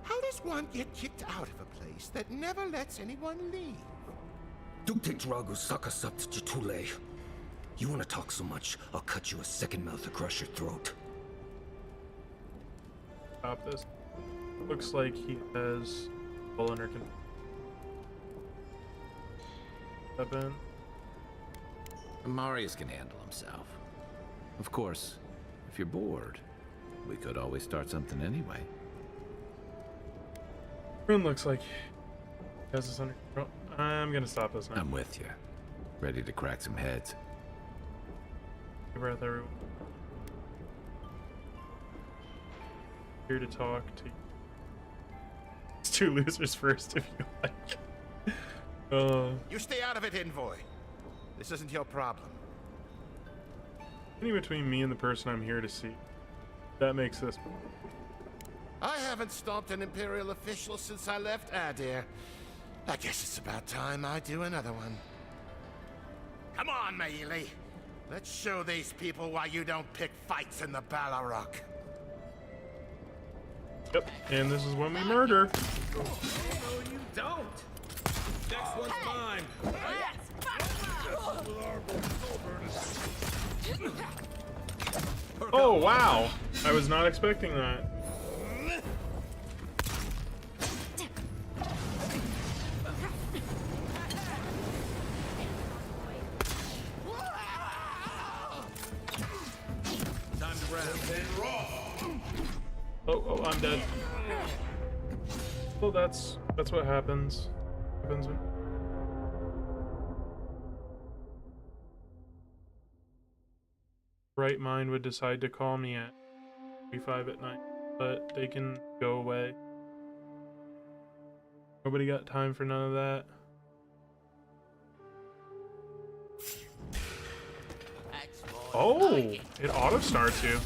how does one get kicked out of a place that never lets anyone leave? Dukte Drago Sakasat Jitule. You want to talk so much, I'll cut you a second mouth across your throat. Stop this. Looks like he has all under control. Weapon. Marius can handle himself. Of course, if you're bored, we could always start something anyway. Rune looks like he has this under control. I'm gonna stop this now. I'm with you. Ready to crack some heads. Take a breath, everyone. Here to talk to you. It's two losers first, if you like. You stay out of it, Envoy. This isn't your problem. Anything between me and the person I'm here to see. That makes this. I haven't stomped an Imperial official since I left Adir. I guess it's about time I do another one. Come on, Maili. Let's show these people why you don't pick fights in the Balrog. Yep, and this is when we murder. No, you don't. Next one's mine. Oh, wow. I was not expecting that. Time to wrap. Oh, I'm dead. Well, that's what happens. When right mind would decide to call me at 3:05 at night, but they can go away. Nobody got time for none of that. Oh, it auto starts you.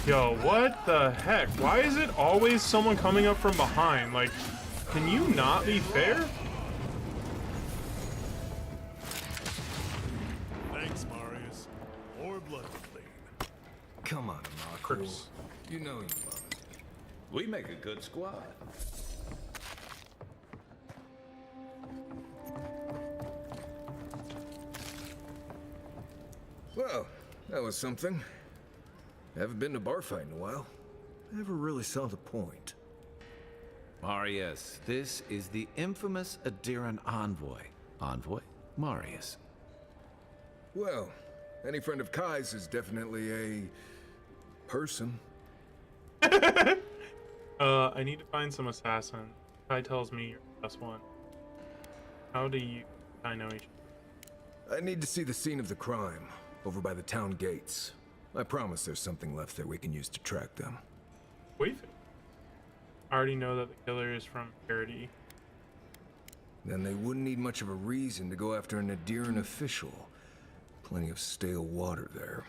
Yo, what the heck? Why is it always someone coming up from behind? Like, can you not be fair? Thanks, Marius. More blood to clean. Come on, Marco. You know you love it. We make a good squad. Well, that was something. Haven't been to bar fight in a while. Never really saw the point. Marius, this is the infamous Adiran envoy. Envoy? Marius. Well, Any friend of Kai's is definitely a person. I need to find some assassin. Kai tells me you're the best one. How do you I know each other? I need to see the scene of the crime, over by the town gates. I promise there's something left there we can use to track them. Wait. I already know that the killer is from Paradis. Then they wouldn't need much of a reason to go after an Adiran official. Plenty of stale water there.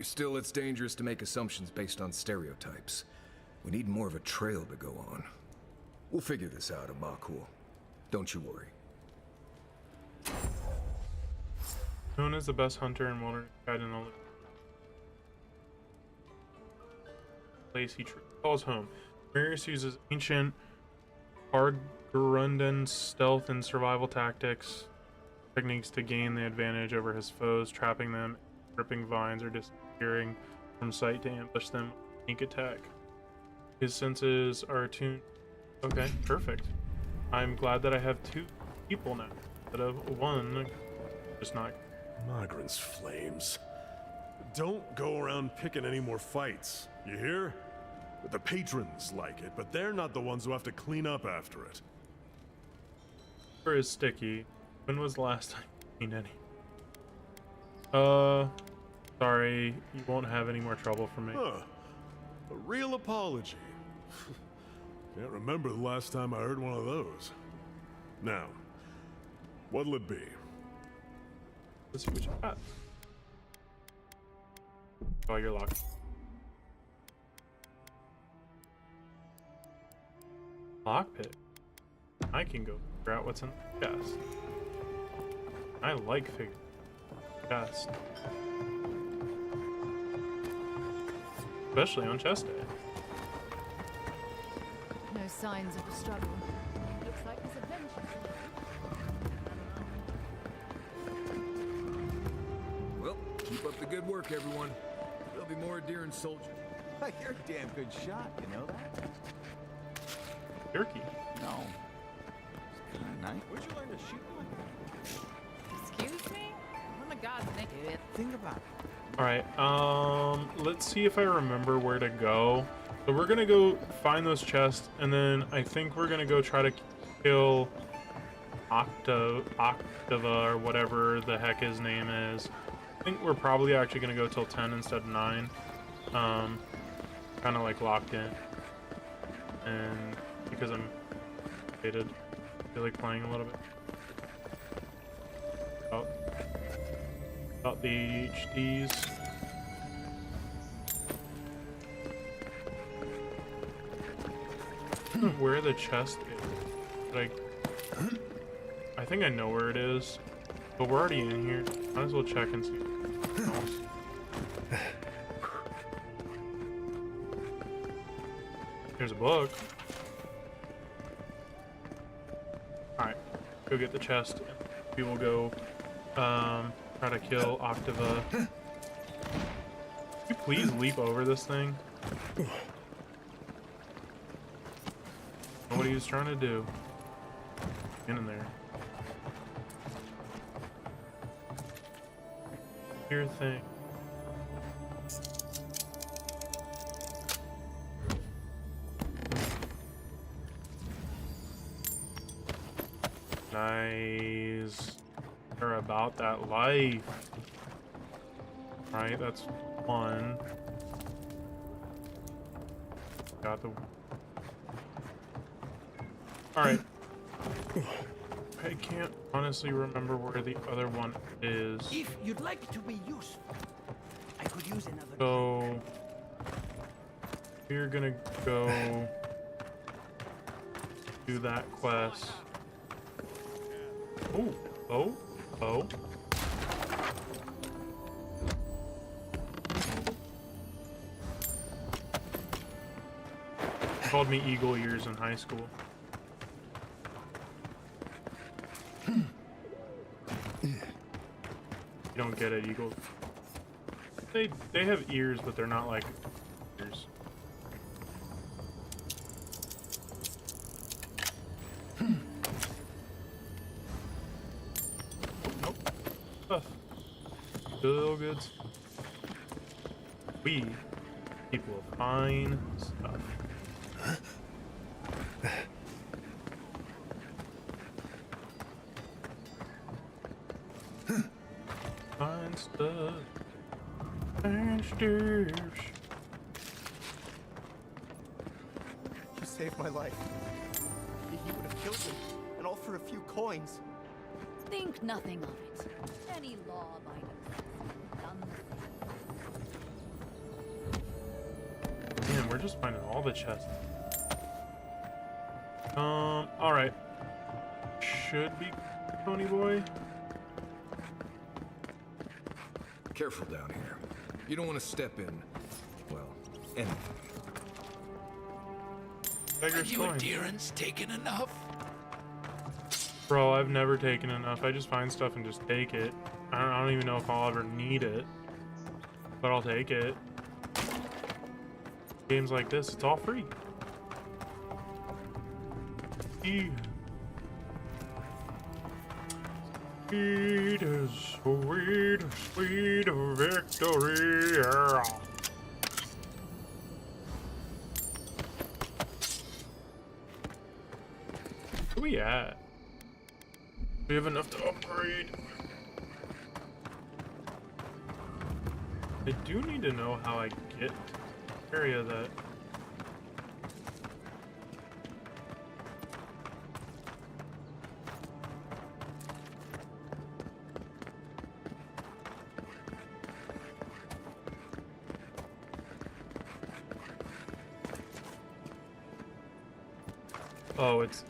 Still, it's dangerous to make assumptions based on stereotypes. We need more of a trail to go on. We'll figure this out, Amakul. Don't you worry. Known as the best hunter and wilderness guide in the place he calls home. Marius uses ancient Argerundan stealth and survival techniques to gain the advantage over his foes, trapping them, ripping vines, or disappearing from sight to ambush them with a sneak attack. His senses are attuned. Okay, perfect. I'm glad that I have 2 people now instead of 1. Just not. Migrants flames. Don't go around picking any more fights. You hear? The patrons like it, but they're not the ones who have to clean up after it. Is sticky. When was the last time you cleaned any? Sorry, you won't have any more trouble from me. Huh. A real apology. Can't remember the last time I heard one of those. Now, what'll it be? Let's see what you got. Oh, you're locked. Lockpick. I can go figure out what's in the chest. I like figuring chest. Especially on chest day. No signs of a struggle. Looks like this adventure. Well, keep up the good work, everyone. There'll be more Adiran soldiers. You're a damn good shot, you know that? Turkey. No. It's kind of nice. Where'd you learn to shoot like that? Excuse me? Oh my god, Nick. Think about it. Alright, let's see if I remember where to go. So we're gonna go find those chests, and then I think we're gonna go try to kill Octava, or whatever the heck his name is. I think we're probably actually gonna go till 10 instead of 9. Kind of like locked in. And because I'm excited, I feel like playing a little bit. About the ADHDs. Where the chest is. Like, I think I know where it is, but we're already in here. Might as well check and see. There's a book. Alright, go get the chest. We will go try to kill Octava. Can you please leap over this thing? Know what he was trying to do. Get in there. Your thing. Nice. They're about that life. Right, that's 1. Got the. Alright. I can't honestly remember where the other one is. If you'd like to be useful, I could use another. So we're gonna go do that quest. Oh. They called me Eagle Ears in high school. You don't get it, Eagle. They have ears, but they're not like ears. still good stuff. We, people of fine stuff. Fine stuff. Fine stuff. You saved my life. He would have killed me, and all for a few coins. Think nothing of it. Any law-abiding citizen done the same. Man, we're just finding all the chests. Alright. Should be Pony Boy. Careful down here. You don't want to step in, well, anything. Beggar's You coin. Adherents taken enough? Bro, I've never taken enough. I just find stuff and just take it. I don't even know if I'll ever need it. But I'll take it. Games like this, it's all free. Sweet is sweet, sweet victory. Where we at? We have enough to upgrade. I do need to know how I get area that. Oh, it's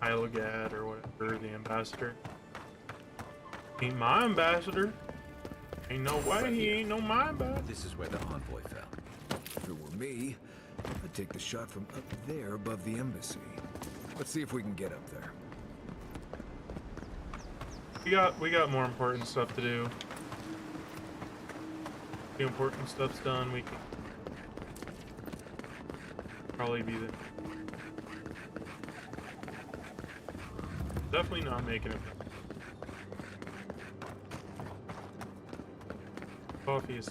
Ilgad or whatever, the ambassador. Ain't my ambassador. Ain't no way he ain't no my ambassador. This is where the envoy fell. If it were me, I'd take the shot from up there above the embassy. Let's see if we can get up there. We got more important stuff to do. The important stuff's done, we can probably be the definitely not making it. Coffee is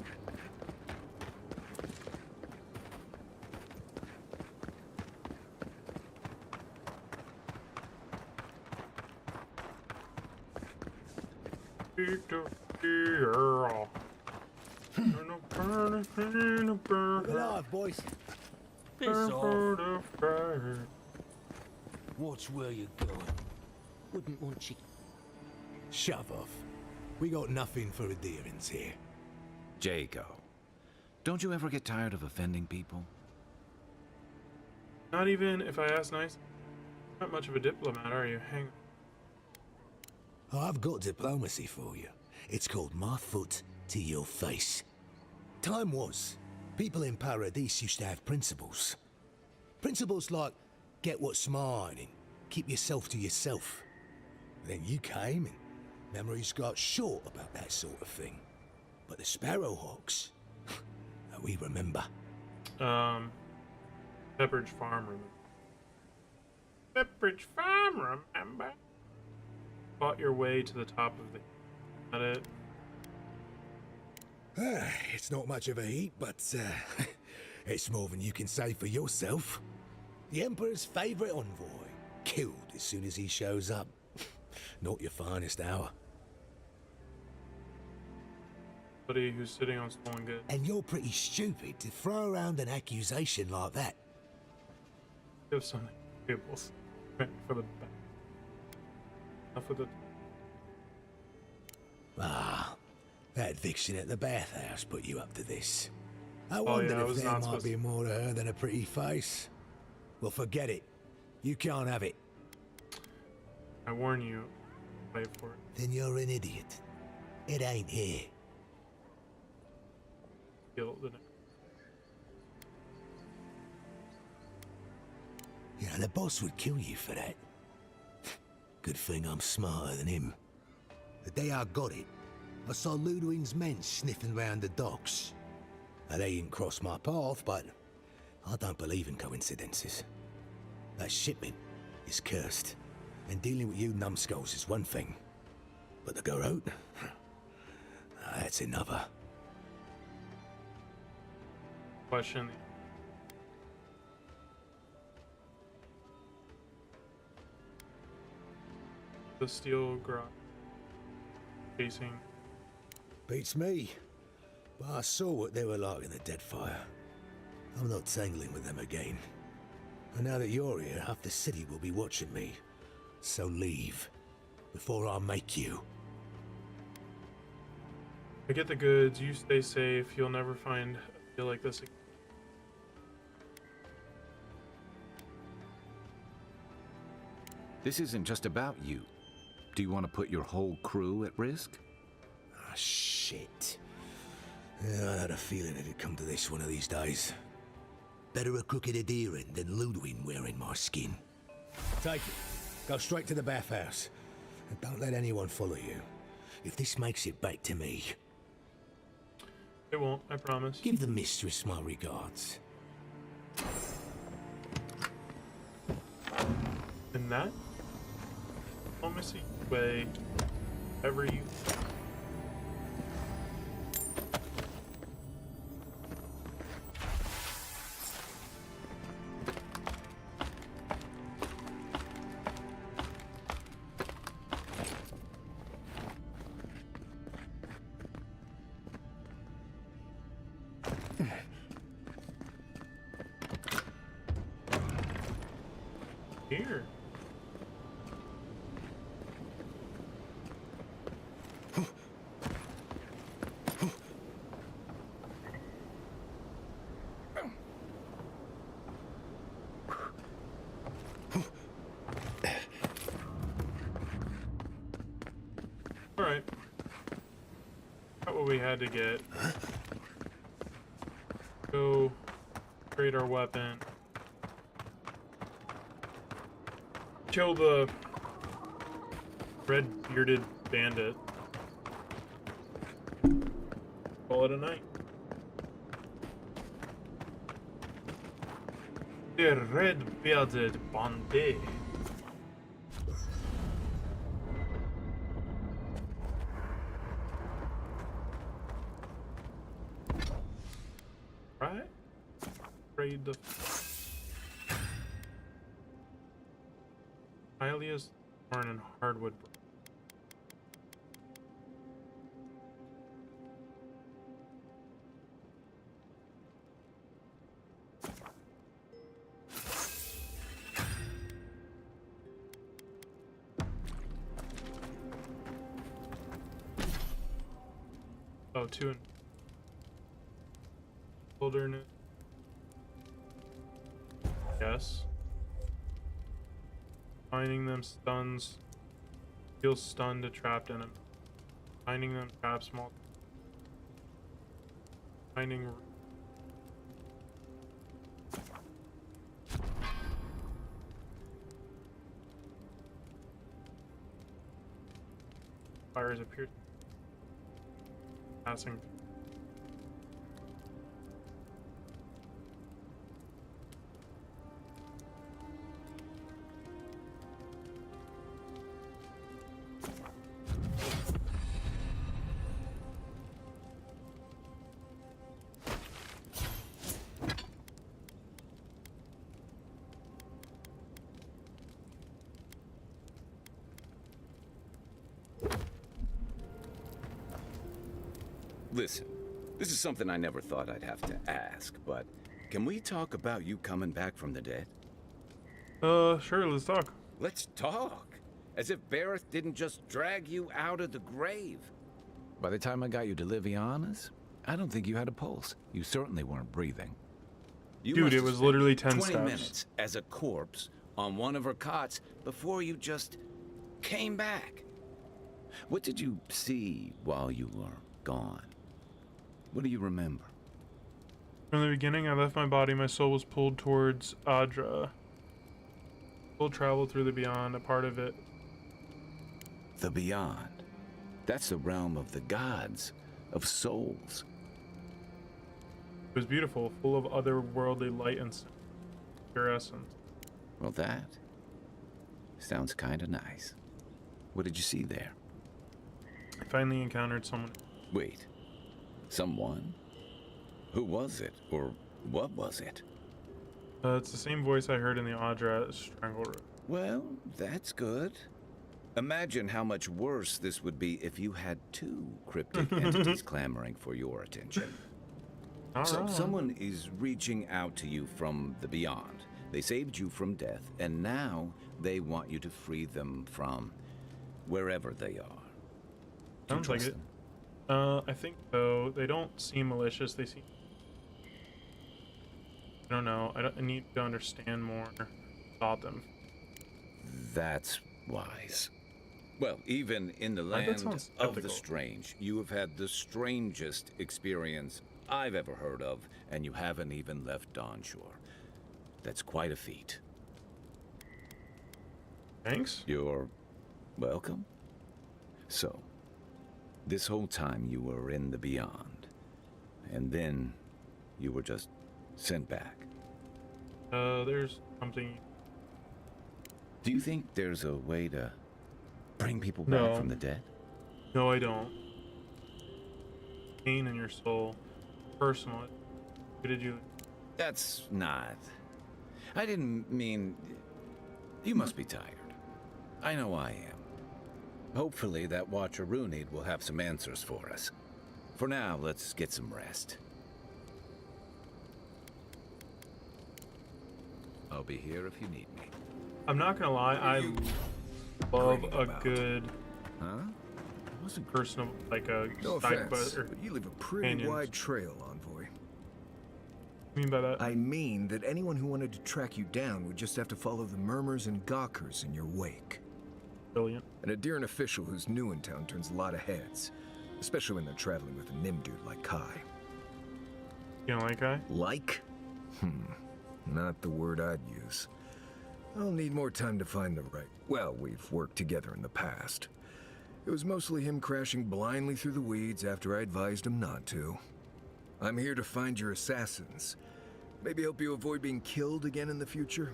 We're alive, boys. Piss off. Watch where you're going. Wouldn't want you. Shove off. We got nothing for adherents here. Jago, don't you ever get tired of offending people? not even if I ask nice. Not much of a diplomat, are you? Hang on. I've got diplomacy for you. It's called my foot to your face. Time was, people in Paradis used to have principles. Principles like, get what's mine and keep yourself to yourself. Then you came and memories got short about that sort of thing. But the Sparrowhawks, we remember. Pepperidge Farm, remember? Pepperidge Farm, remember? Fought your way to the top of the... Not it? It's not much of a heat, but it's more than you can say for yourself. The Emperor's favorite envoy, killed as soon as he shows up. Not your finest hour. Somebody who's sitting on stolen goods. And you're pretty stupid to throw around an accusation like that. You have so many tables for the back. Enough with it. Ah, that vixen at the bathhouse put you up to this. I wondered if there might be more to her than a pretty face. Well, forget it. You can't have it. I warn you, fight for it. Then you're an idiot. It ain't here. Yeah, the boss would kill you for that. Good thing I'm smarter than him. The day I got it, I saw Ludwig's men sniffing round the docks. Now, they didn't cross my path, but I don't believe in coincidences. That shipment is cursed. and dealing with you numbskulls is one thing. But the Garrote? That's another. Question. The steel garage facing. Beats me. But I saw what they were like in the Deadfire. I'm not tangling with them again. And now that you're here, half the city will be watching me. So leave, before I make you. I get the goods, you stay safe, you'll never find a deal like this again. This isn't just about you. Do you want to put your whole crew at risk? Ah, shit. Yeah, I had a feeling it'd come to this one of these days. Better a crooked adherent than Ludwig wearing my skin. Take it. Go straight to the bathhouse. And don't let anyone follow you. If this makes it back to me... It won't, I promise. Give the mistress my regards. And that? Diplomacy way. Ever you. Here. Alright. Got what we had to get. Go trade our weapon. Kill the red bearded bandit. Call it a night. The red bearded bandit. Right? Trade the Hylia's thorn and hardwood. Oh, two in wilderness. Yes. Finding them stuns. Feel stunned to trapped enemy. Finding them trap small. Finding. Fires appear. Passing. Listen, this is something I never thought I'd have to ask, but can we talk about you coming back from the dead? Sure, let's talk. Let's talk? As if Bareth didn't just drag you out of the grave. By the time I got you to Liviana's, I don't think you had a pulse. You certainly weren't breathing. You Dude, must it have was spent literally 10 20 steps. minutes as a corpse on one of her cots before you just came back. What did you see while you were gone? What do you remember? From the beginning, I left my body. My soul was pulled towards Adra. We'll travel through the beyond, a part of it. The beyond. That's the realm of the gods, of souls. It was beautiful, full of otherworldly light and pure essence. Well, that Sounds kinda nice. What did you see there? I finally encountered someone. Wait. Someone? Who was it? Or what was it? It's the same voice I heard in the Audra Strangle Room. Well, that's good. Imagine how much worse this would be if you had two cryptic entities clamoring for your attention. So someone is reaching out to you from the beyond. They saved you from death, and now they want you to free them from wherever they are. Sounds like it. I think so. They don't seem malicious. They seem... I don't know. I need to understand more about them. That's wise. Well, even in the land of the strange, you have had the strangest experience I've ever heard of, and you haven't even left Dawnshore. That's quite a feat. Thanks. You're welcome. So, this whole time you were in the beyond, and then you were just sent back. There's something... Do you think there's a way to bring people back from the dead? No, I don't. Pain in your soul. Personal. Who did you... That's not... I didn't mean... You must be tired. I know I am. Hopefully that Watcher Runid will have some answers for us. For now, let's get some rest. I'll be here if you need me. I'm not gonna lie, I love a good... Huh? Personal, like a No side offense, quest or but you leave a pretty companions. wide trail, Envoy. What do you mean by that? I mean that anyone who wanted to track you down would just have to follow the murmurs and gawkers in your wake. Brilliant. An Adiran official who's new in town turns a lot of heads, especially when they're traveling with a Nim dude like Kai. You don't like Kai? Like? Not the word I'd use. I'll need more time to find the right... Well, we've worked together in the past. It was mostly him crashing blindly through the weeds after I advised him not to. I'm here to find your assassins. Maybe help you avoid being killed again in the future.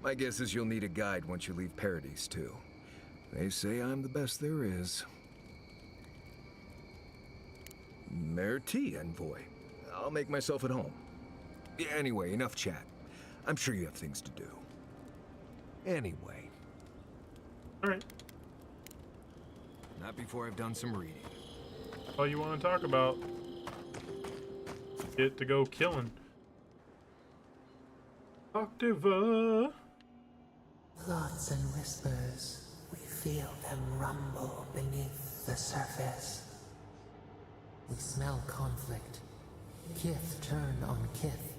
My guess is you'll need a guide once you leave Paradis, too. They say I'm the best there is. Merci, Envoy. I'll make myself at home. Anyway, enough chat. I'm sure you have things to do. Anyway. Alright. Not before I've done some reading. All you want to talk about. Get to go killing. Octiva. Thoughts and whispers, we feel them rumble beneath the surface. We smell conflict. Kith turn on kith.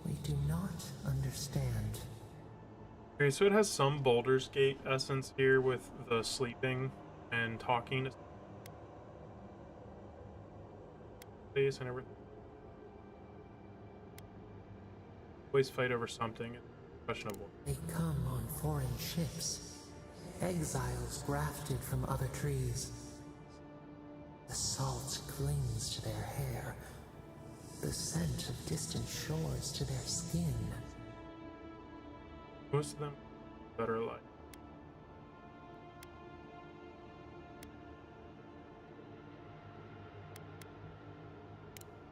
We do not understand. Okay, so it has some Baldur's Gate essence here with the sleeping and talking face and everything. Always fight over something. Questionable. They come on foreign ships. Exiles grafted from other trees. The salt clings to their hair. The scent of distant shores to their skin. Most of them better alive.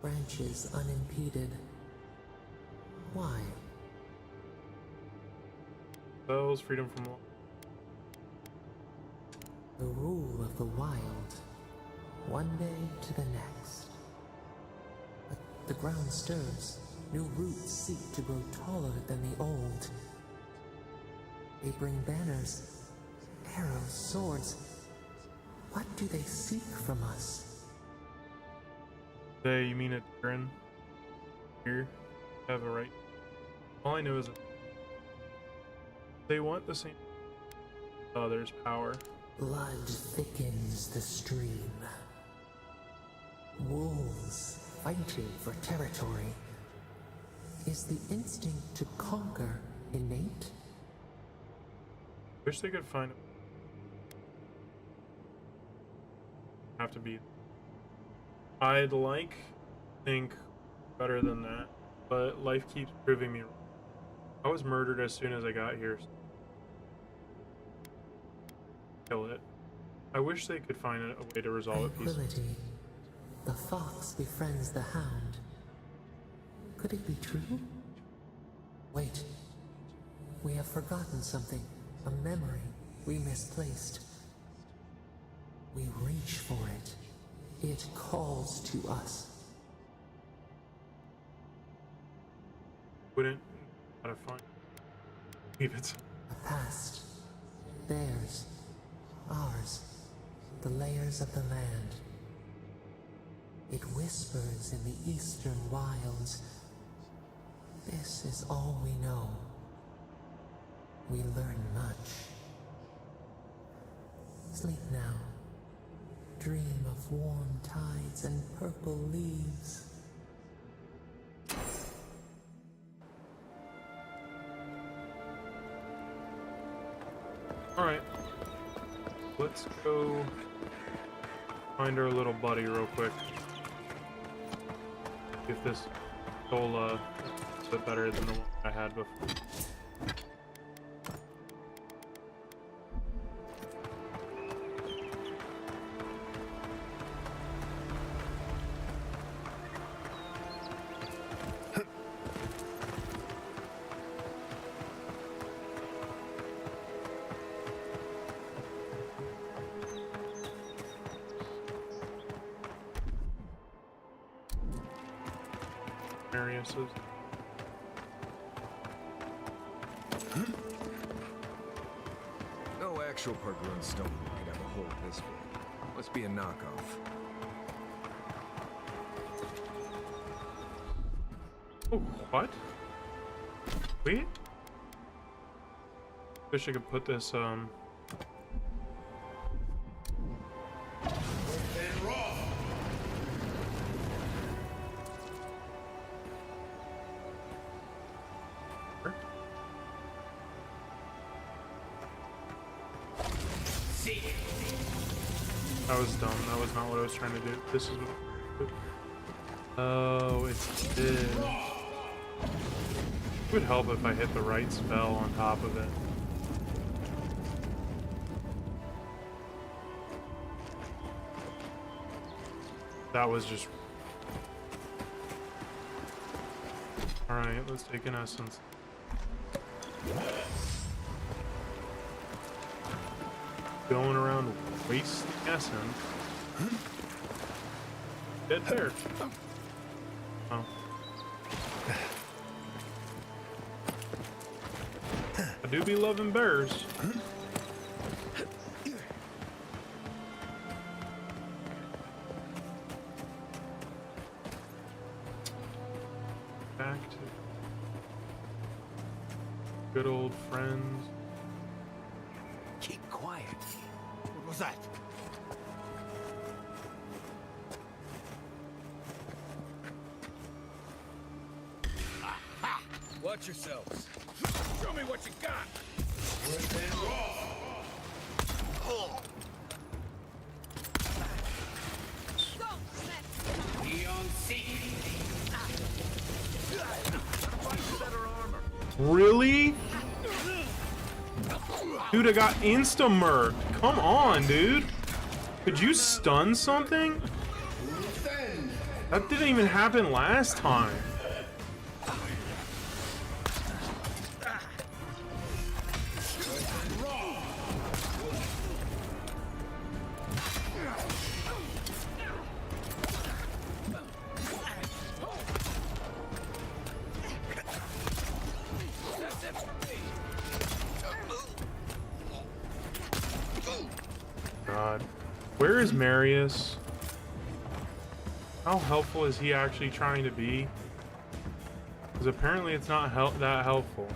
Branches unimpeded. Why? Spells, freedom from law. The rule of the wild. One day to the next. But the ground stirs. New roots seek to grow taller than the old. They bring banners, arrows, swords. What do they seek from us? They, you mean it, Aaron? Here, have a right. All I know is that they want the same. Oh, there's power. Blood thickens the stream. Wolves fighting for territory. Is the instinct to conquer innate? Wish they could find. Have to be. I'd like, think better than that, but life keeps proving me wrong. I was murdered as soon as I got here. kill it. I wish they could find a way to resolve it peacefully. Tranquility. The fox befriends the hound. Could it be true? Wait. We have forgotten something. A memory we misplaced. We reach for it. It calls to us. Wouldn't gotta find. Leave it. The past. Theirs. Ours. The layers of the land. It whispers in the eastern wilds. This is all we know. We learn much. Sleep now. Dream of warm tides and purple leaves. Alright. Let's go find our little buddy real quick. If this Sola is a bit better than the one I had before. Marius's. No actual Pargrun stone could have a hole this big. Must be a knockoff. Oh, what? Wait? Wish I could put this, That was dumb. That was not what I was trying to do. This is what... Oh, it's this. It would help if I hit the right spell on top of it. That was just... Alright, let's take an essence. Going around wasting essence. Dead bear. Oh. I do be loving bears. Back to good old friends. Keep quiet. What was that? Watch yourselves. Show me what you got. Really? Dude, I got insta-murked. Come on, dude. Could you stun something? That didn't even happen last time. God. Where is Marius? How helpful is he actually trying to be? Because apparently it's not that helpful.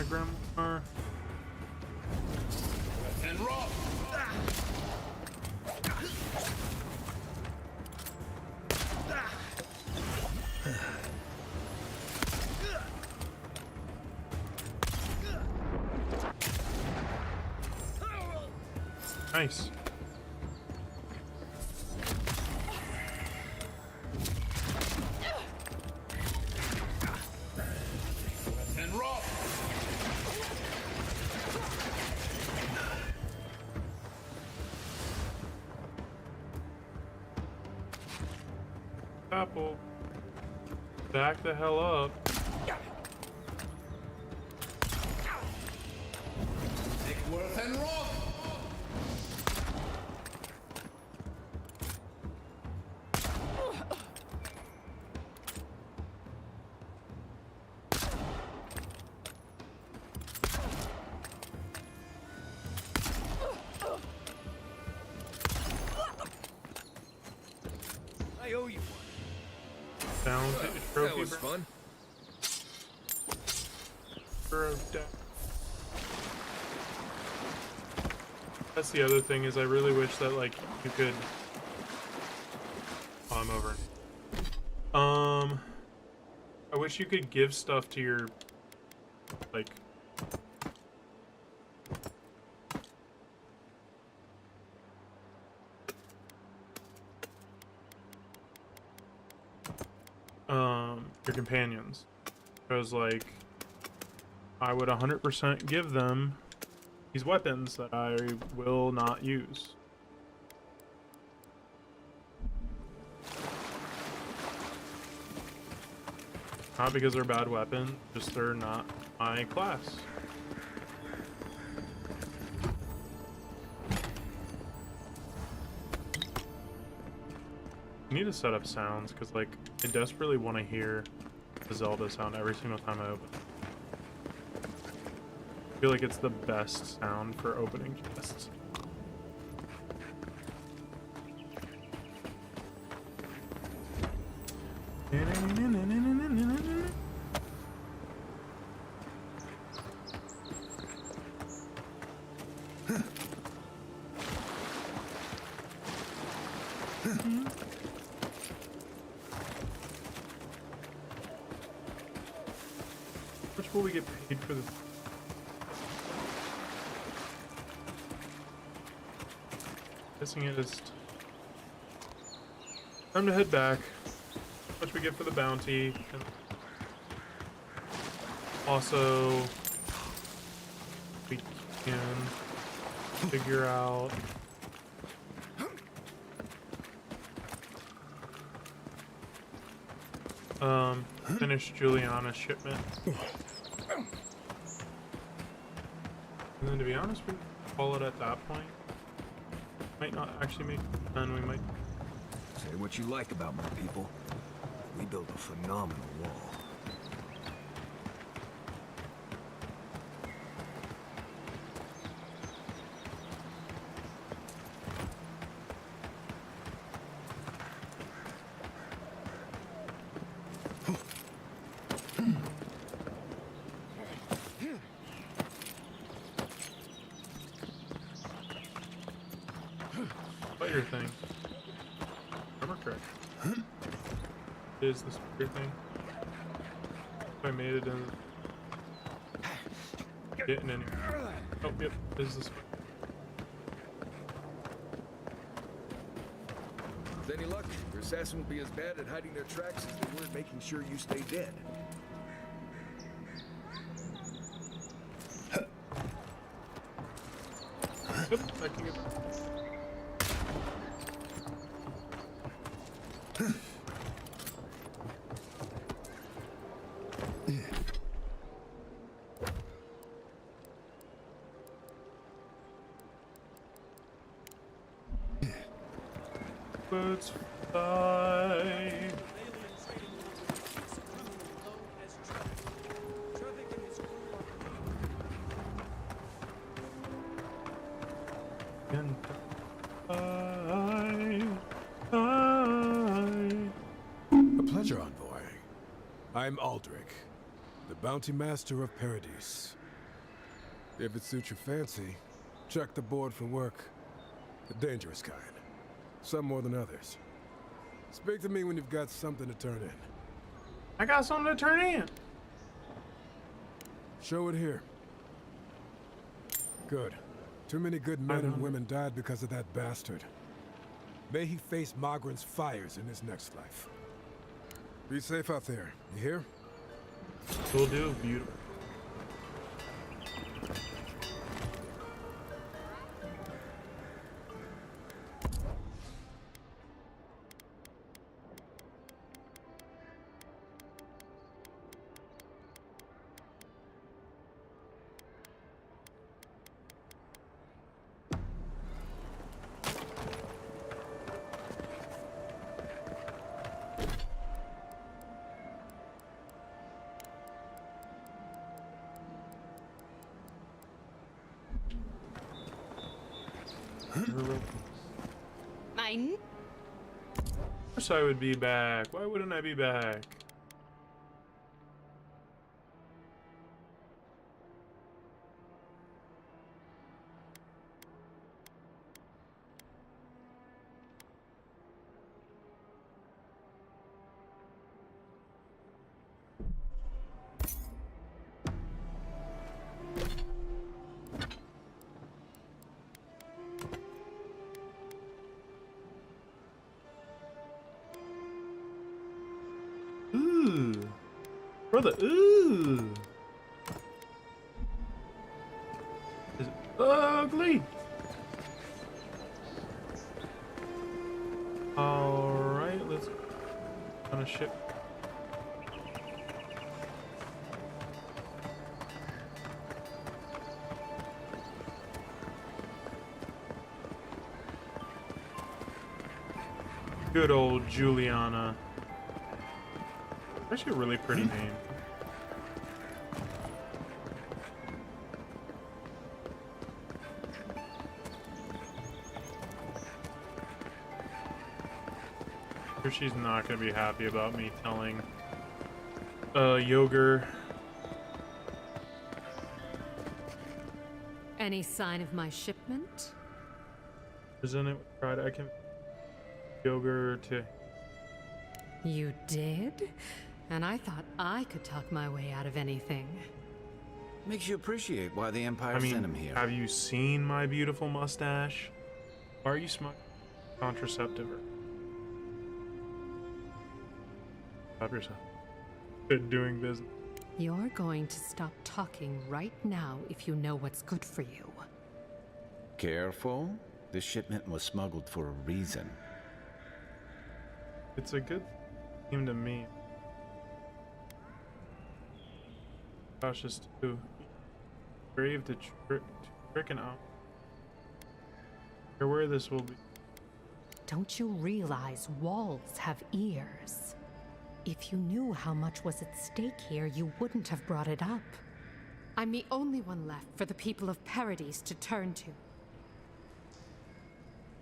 my grimoire. And roll. Nice. And roll. Apple. Back the hell up. Take worth and roll. I owe you one. Down to trophy. That was fun. That's the other thing, is I really wish that like you could. Oh, I'm over. I wish you could give stuff to your like. Your companions, because like I would 100% give them these weapons that I will not use. Not because they're bad weapons, just they're not my class. I need to set up sounds, because like I desperately want to hear the Zelda sound every single time I open. I feel like it's the best sound for opening chests. How much will we get paid for this? Guessing it is time to head back. How much we get for the bounty, and also we can figure out finish Juliana's shipment. And then to be honest, we can call it at that point. Might not actually make it, and we might. Say what you like about my people. We built a phenomenal wall. Spider thing. Remember correct. It is the spider thing. If I made it in. Getting in here. Oh, yep. This is the spider. With any luck, your assassin will be as bad at hiding their tracks as they were at making sure you stay dead. Yep, I can get. Birds fly. And A pleasure, envoy. I'm Aldrich, the bounty master of Paradis. If it suits your fancy, check the board for work. The dangerous kind. Some more than others. Speak to me when you've got something to turn in. I got something to turn in. Show it here. Good. Too many good men and women died because of that bastard. May he face Magran's fires in his next life. Be safe out there, you hear? Will do, beautiful. Mine? Of course I would be back. Why wouldn't I be back? Ooh. Brother, ooh. Is it ugly? Alright, let's on a ship. Good old Juliana. Actually a really pretty name. Sure she's not gonna be happy about me telling Yogur. Any sign of my shipment? Isn't it right? I can Yogur to You did? And I thought I could talk my way out of anything. Makes you appreciate why the Empire sent him here. Have you seen my beautiful mustache? Why are you smoking contraceptive? Stop yourself. Good doing business. You're going to stop talking right now if you know what's good for you. Careful. This shipment was smuggled for a reason. It's a good theme to me. Cautious too. Brave to trick and out. Or where this will be. Don't you realize walls have ears? If you knew how much was at stake here, you wouldn't have brought it up. I'm the only one left for the people of Paradis to turn to.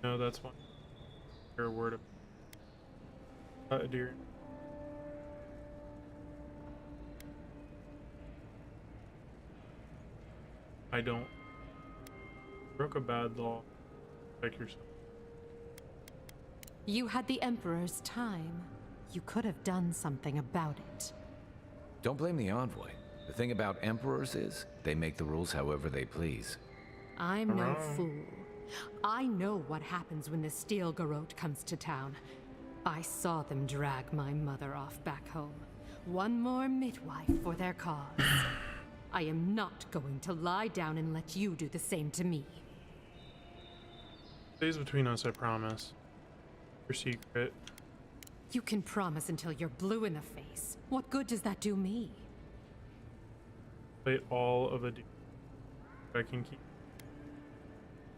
No, that's one. Your word of dear. I don't broke a bad law. Like yourself. You had the Emperor's time. You could have done something about it. Don't blame the envoy. The thing about emperors is, they make the rules however they please. I'm no fool. I know what happens when the Steel Garrote comes to town. I saw them drag my mother off back home. One more midwife for their cause. I am not going to lie down and let you do the same to me. Stays between us, I promise. Your secret. You can promise until you're blue in the face. What good does that do me? Play all of the deer. I can keep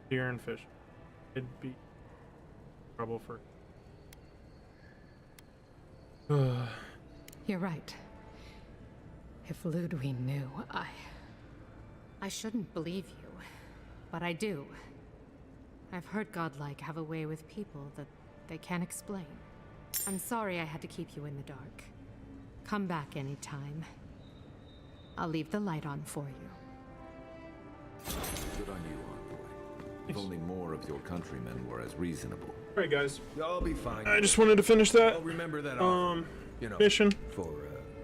deer and fish. It'd be trouble for. You're right. If Ludwig knew, I shouldn't believe you, but I do. I've heard godlike have a way with people that they can't explain. I'm sorry I had to keep you in the dark. Come back anytime. I'll leave the light on for you. Good on you, Envoy. If only more of your countrymen were as reasonable. All right, guys. Y'all be fine. I just wanted to finish that. I'll remember that offer, you know, mission.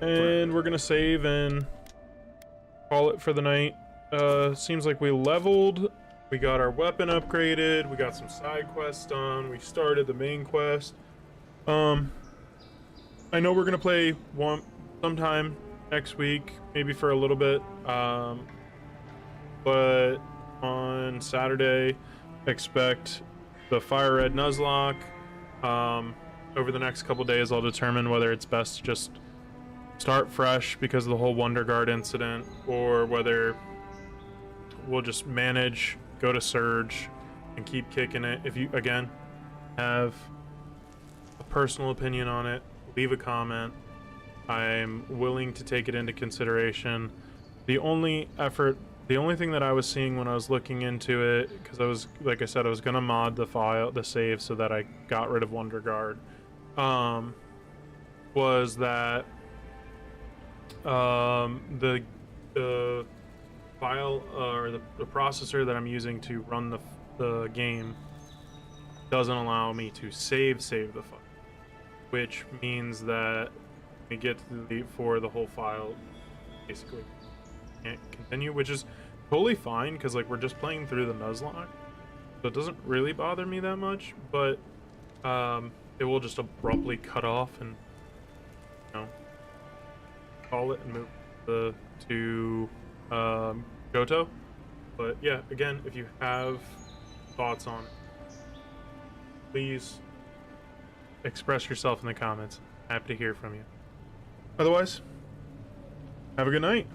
And we're gonna save and call it for the night. Seems like we leveled. We got our weapon upgraded. We got some side quests done. We started the main quest. I know we're gonna play one sometime next week, maybe for a little bit. But on Saturday, expect the Fire Red Nuzlocke. Over the next couple days, I'll determine whether it's best to just start fresh because of the whole Wonder Guard incident, or whether we'll just manage, go to Surge, and keep kicking it. If you, again, have a personal opinion on it, leave a comment. I'm willing to take it into consideration. The only thing that I was seeing when I was looking into it, because I was, like I said, I was gonna mod the save so that I got rid of Wonder Guard, was that the file or the processor that I'm using to run the game doesn't allow me to save the file, which means that we get to delete for the whole file, basically can't continue, which is totally fine because like we're just playing through the Nuzlocke, so it doesn't really bother me that much, but it will just abruptly cut off and, you know, call it and move to Goto. But yeah, again, if you have thoughts on it, please express yourself in the comments. Happy to hear from you. Otherwise, have a good night.